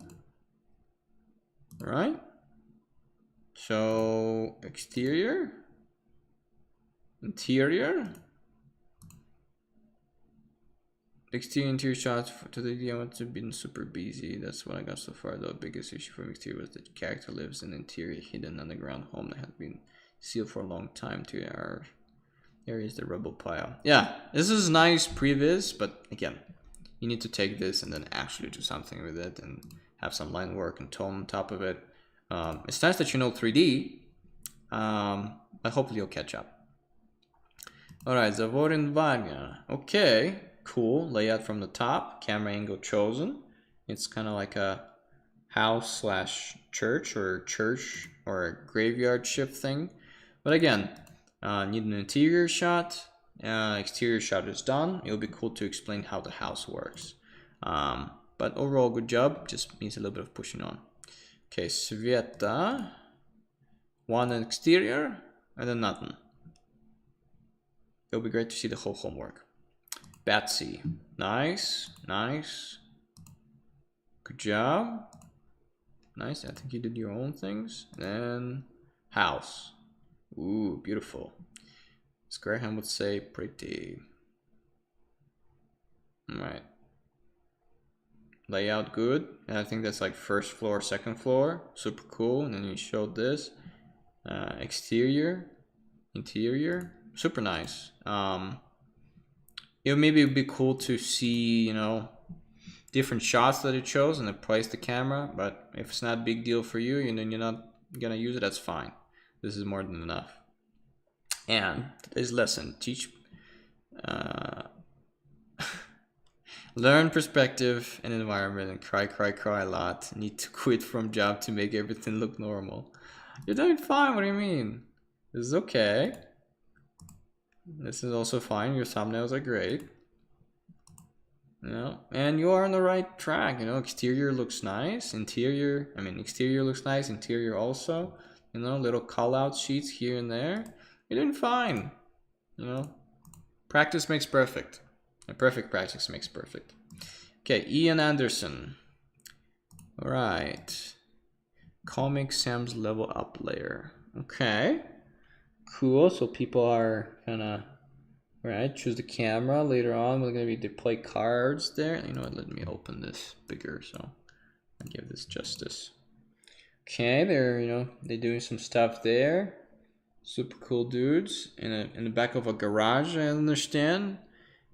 All right. So exterior, interior, exterior, interior shots to the idea want to be super busy. That's what I got so far. The biggest issue from exterior was the character lives in an interior hidden underground home that had been sealed for a long time. To our area is the rubble pile. Yeah, this is nice previs, but again, you need to take this and then actually do something with it and have some line work and tone on top of it. It's nice that you know 3D, but hopefully you'll catch up. Alright, Zavorin Vanya. Okay, cool. Layout from the top, camera angle chosen. It's kind of like a house slash church or a graveyard shift thing. But again, need an interior shot. Exterior shot is done. It'll be cool to explain how the house works. But overall, good job. Just needs a little bit of pushing on. Okay, Sveta. One exterior and then nothing. It'll be great to see the whole homework. Batsy. Nice, nice. Good job. Nice. I think you did your own things. Then house. Ooh, beautiful. Squareham would say pretty. All right. layout good. And I think that's like first floor, second floor, super cool. And then you showed this exterior, interior, super nice. It maybe it'd be cool to see, you know, different shots that it shows and then place the camera. But if it's not a big deal for you and then you're not gonna use it, that's fine. This is more than enough. And today's lesson: teach. Learn perspective and environment and cry a lot. Need to quit from job to make everything look normal. You're doing fine, what do you mean? This is okay. This is also fine, your thumbnails are great. You know, and you are on the right track, you know, exterior looks nice, exterior looks nice, interior also. You know, little call out sheets here and there. You're doing fine. You know, practice makes perfect. And perfect practice makes perfect. Okay, Ian Anderson. All right. Comic Sans level up layer. Okay. Cool. So people are gonna, right, choose the camera. Later on, we're gonna be display cards there. You know what? Let me open this bigger so I give this justice. Okay, they're doing some stuff there. Super cool dudes in the back of a garage, I understand.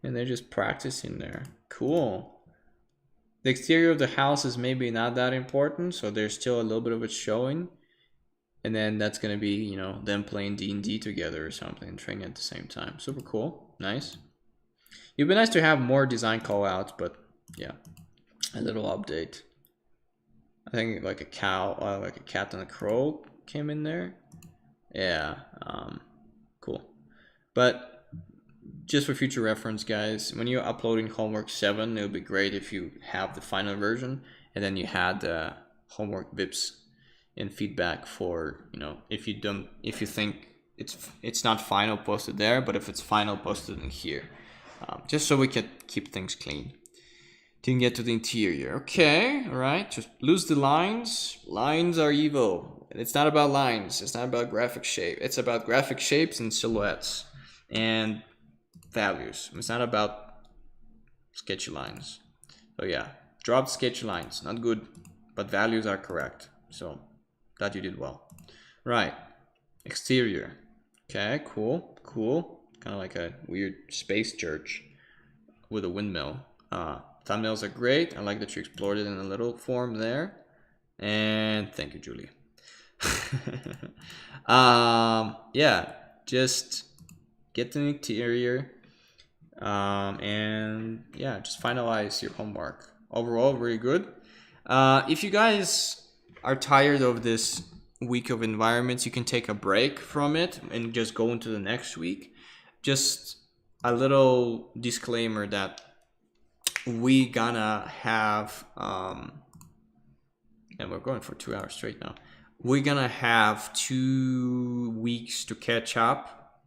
And they're just practicing there. Cool. The exterior of the house is maybe not that important, so there's still a little bit of it showing. And then that's gonna be, you know, them playing D&D together or something and training at the same time. Super cool. Nice. It'd be nice to have more design call-outs, but yeah, a little update. I think like a cow, like a cat and a crow came in there. Yeah, cool. But just for future reference, guys, when you're uploading homework 7, it would be great if you have the final version and then you had the homework VIPs and feedback for, you know, if you think it's not final, posted there, but if it's final, posted in here, just so we can keep things clean. Didn't get to the interior. Okay, all right, just lose the lines. Lines are evil. It's not about lines. It's not about graphic shape. It's about graphic shapes and silhouettes and values. It's not about sketchy lines. So yeah, drop sketchy lines. Not good, but values are correct. So that you did well. Right, exterior. Okay, cool. Kind of like a weird space church with a windmill. Thumbnails are great. I like that you explored it in a little form there. And thank you, Julie. Yeah, just get the interior. And yeah, just finalize your homework. Overall, very good. If you guys are tired of this week of environments, you can take a break from it and just go into the next week. Just a little disclaimer that we gonna have, and we're going for 2 hours straight now. We're gonna have 2 weeks to catch up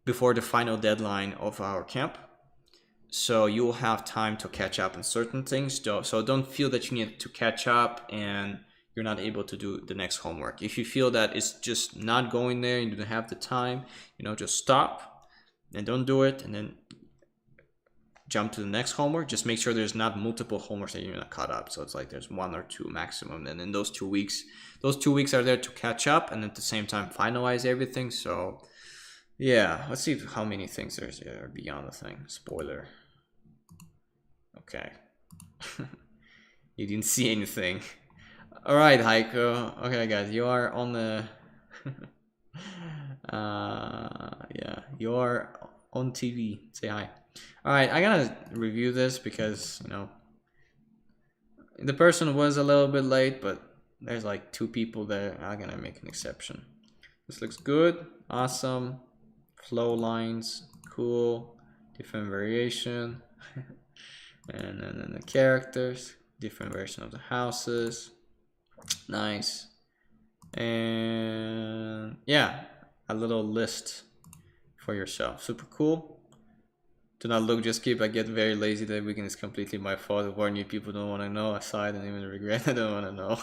before the final deadline of our camp. So you'll have time to catch up on certain things. So don't feel that you need to catch up and you're not able to do the next homework. If you feel that it's just not going there, you don't have the time, you know, just stop and don't do it and then jump to the next homework. Just make sure there's not multiple homeworks that you're not caught up. So it's like there's 1 or 2 maximum. And in those 2 weeks are there to catch up and at the same time finalize everything. So yeah, let's see how many things there's beyond the thing. Spoiler. Okay. You didn't see anything. All right, Heiko. Okay, guys, you are on the... yeah, you are on TV. Say hi. All right, I gotta review this because, you know, the person was a little bit late, but there's like 2 people there. I'm gonna make an exception. This looks good. Awesome. Flow lines. Cool. Different variation. And then the characters. Different version of the houses. Nice. And yeah, a little list for yourself. Super cool. Do not look, just keep. I get very lazy. That weekend is completely my fault. I warn you, people don't want to know. Aside and even regret, I don't want to know.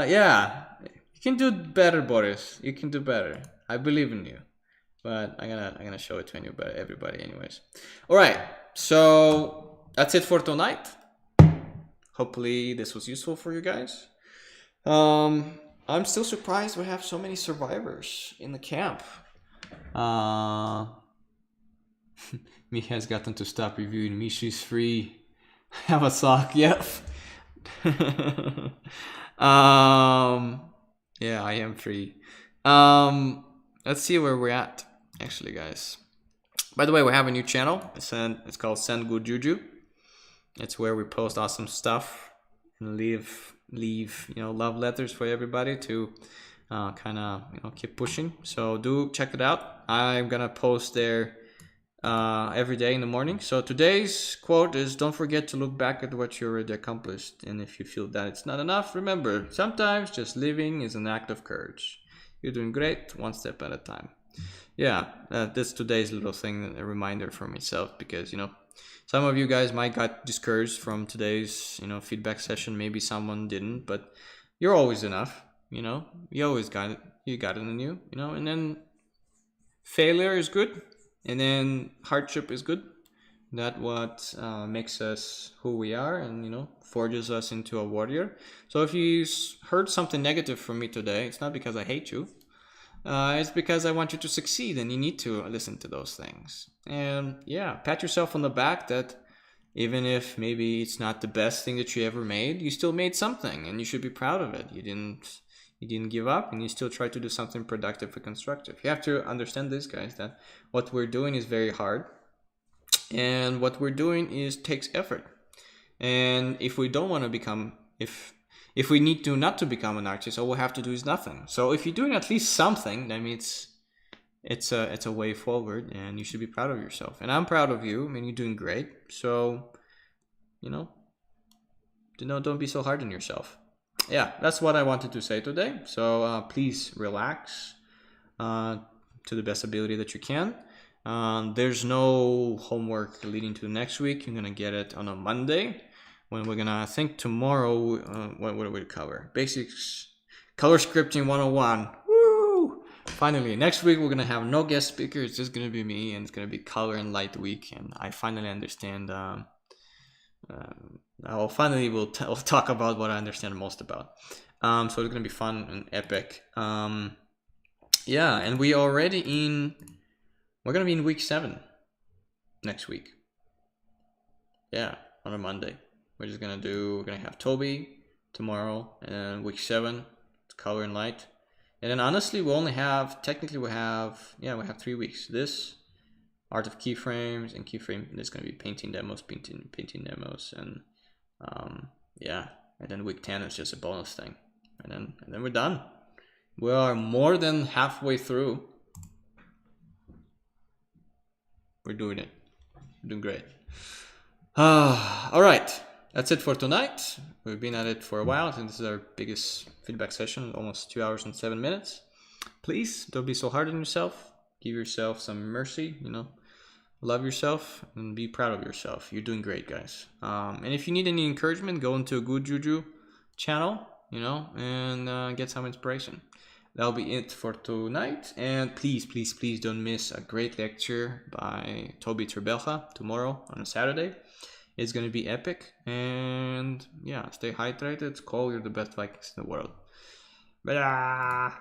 Yeah, you can do better, Boris. You can do better. I believe in you. But I'm gonna show it to everybody anyways. All right, so that's it for tonight. Hopefully this was useful for you guys. I'm still surprised we have so many survivors in the camp. Me has gotten to stop reviewing me. She's free. Have a sock. Yep. Yeah, I am free. Let's see where we're at, actually, guys. By the way, we have a new channel. It's called Send Good Juju. It's where we post awesome stuff and leave love letters for everybody to kind of keep pushing. So do check it out. I'm gonna post there every day in the morning. So today's quote is, don't forget to look back at what you already accomplished, and if you feel that it's not enough, remember, sometimes just living is an act of courage. You're doing great, one step at a time. Yeah, that's today's little thing, a reminder for myself, because some of you guys might got discouraged from today's feedback session. Maybe someone didn't, but you're always enough. You always got it. You got it in you. And then failure is good, and then hardship is good. That's what makes us who we are, and forges us into a warrior. So if you heard something negative from me today, it's not because I hate you. It's because I want you to succeed, and you need to listen to those things. And yeah, pat yourself on the back that even if maybe it's not the best thing that you ever made, you still made something, and you should be proud of it. You didn't give up, and you still try to do something productive and constructive. You have to understand this, guys, that what we're doing is very hard, and what we're doing takes effort. And if we don't want to become, if we need to not to become an artist, all we have to do is nothing. So if you're doing at least something, that means it's a way forward, and you should be proud of yourself. And I'm proud of you. I mean, you're doing great. So don't be so hard on yourself. Yeah, that's what I wanted to say today. So please relax to the best ability that you can. There's no homework leading to next week. You're gonna get it on a Monday, when we're gonna, I think tomorrow, what do we cover? Basics, color scripting 101. Woo! Finally, next week we're gonna have no guest speaker. It's just gonna be me, and it's gonna be color and light week. And I finally understand. I'll talk about what I understand most about. So it's gonna be fun and epic. Yeah, and we're gonna be in week 7 next week. Yeah, on a Monday. We're gonna have Toby tomorrow, and week 7, it's color and light. And then honestly, we have 3 weeks. This art of keyframes and keyframe. There's gonna be painting demos, and yeah. And then week 10 is just a bonus thing, and then we're done. We are more than halfway through. We're doing it. We're doing great. All right. That's it for tonight. We've been at it for a while, and this is our biggest feedback session, almost 2 hours and 7 minutes. Please don't be so hard on yourself. Give yourself some mercy, love yourself and be proud of yourself. You're doing great, guys. And if you need any encouragement, go into a Good Juju channel, and get some inspiration. That'll be it for tonight. And please, please, please don't miss a great lecture by Toby Trebelja tomorrow on a Saturday. It's going to be epic. And yeah, stay hydrated. Cole, you're the best Vikings in the world. Bye.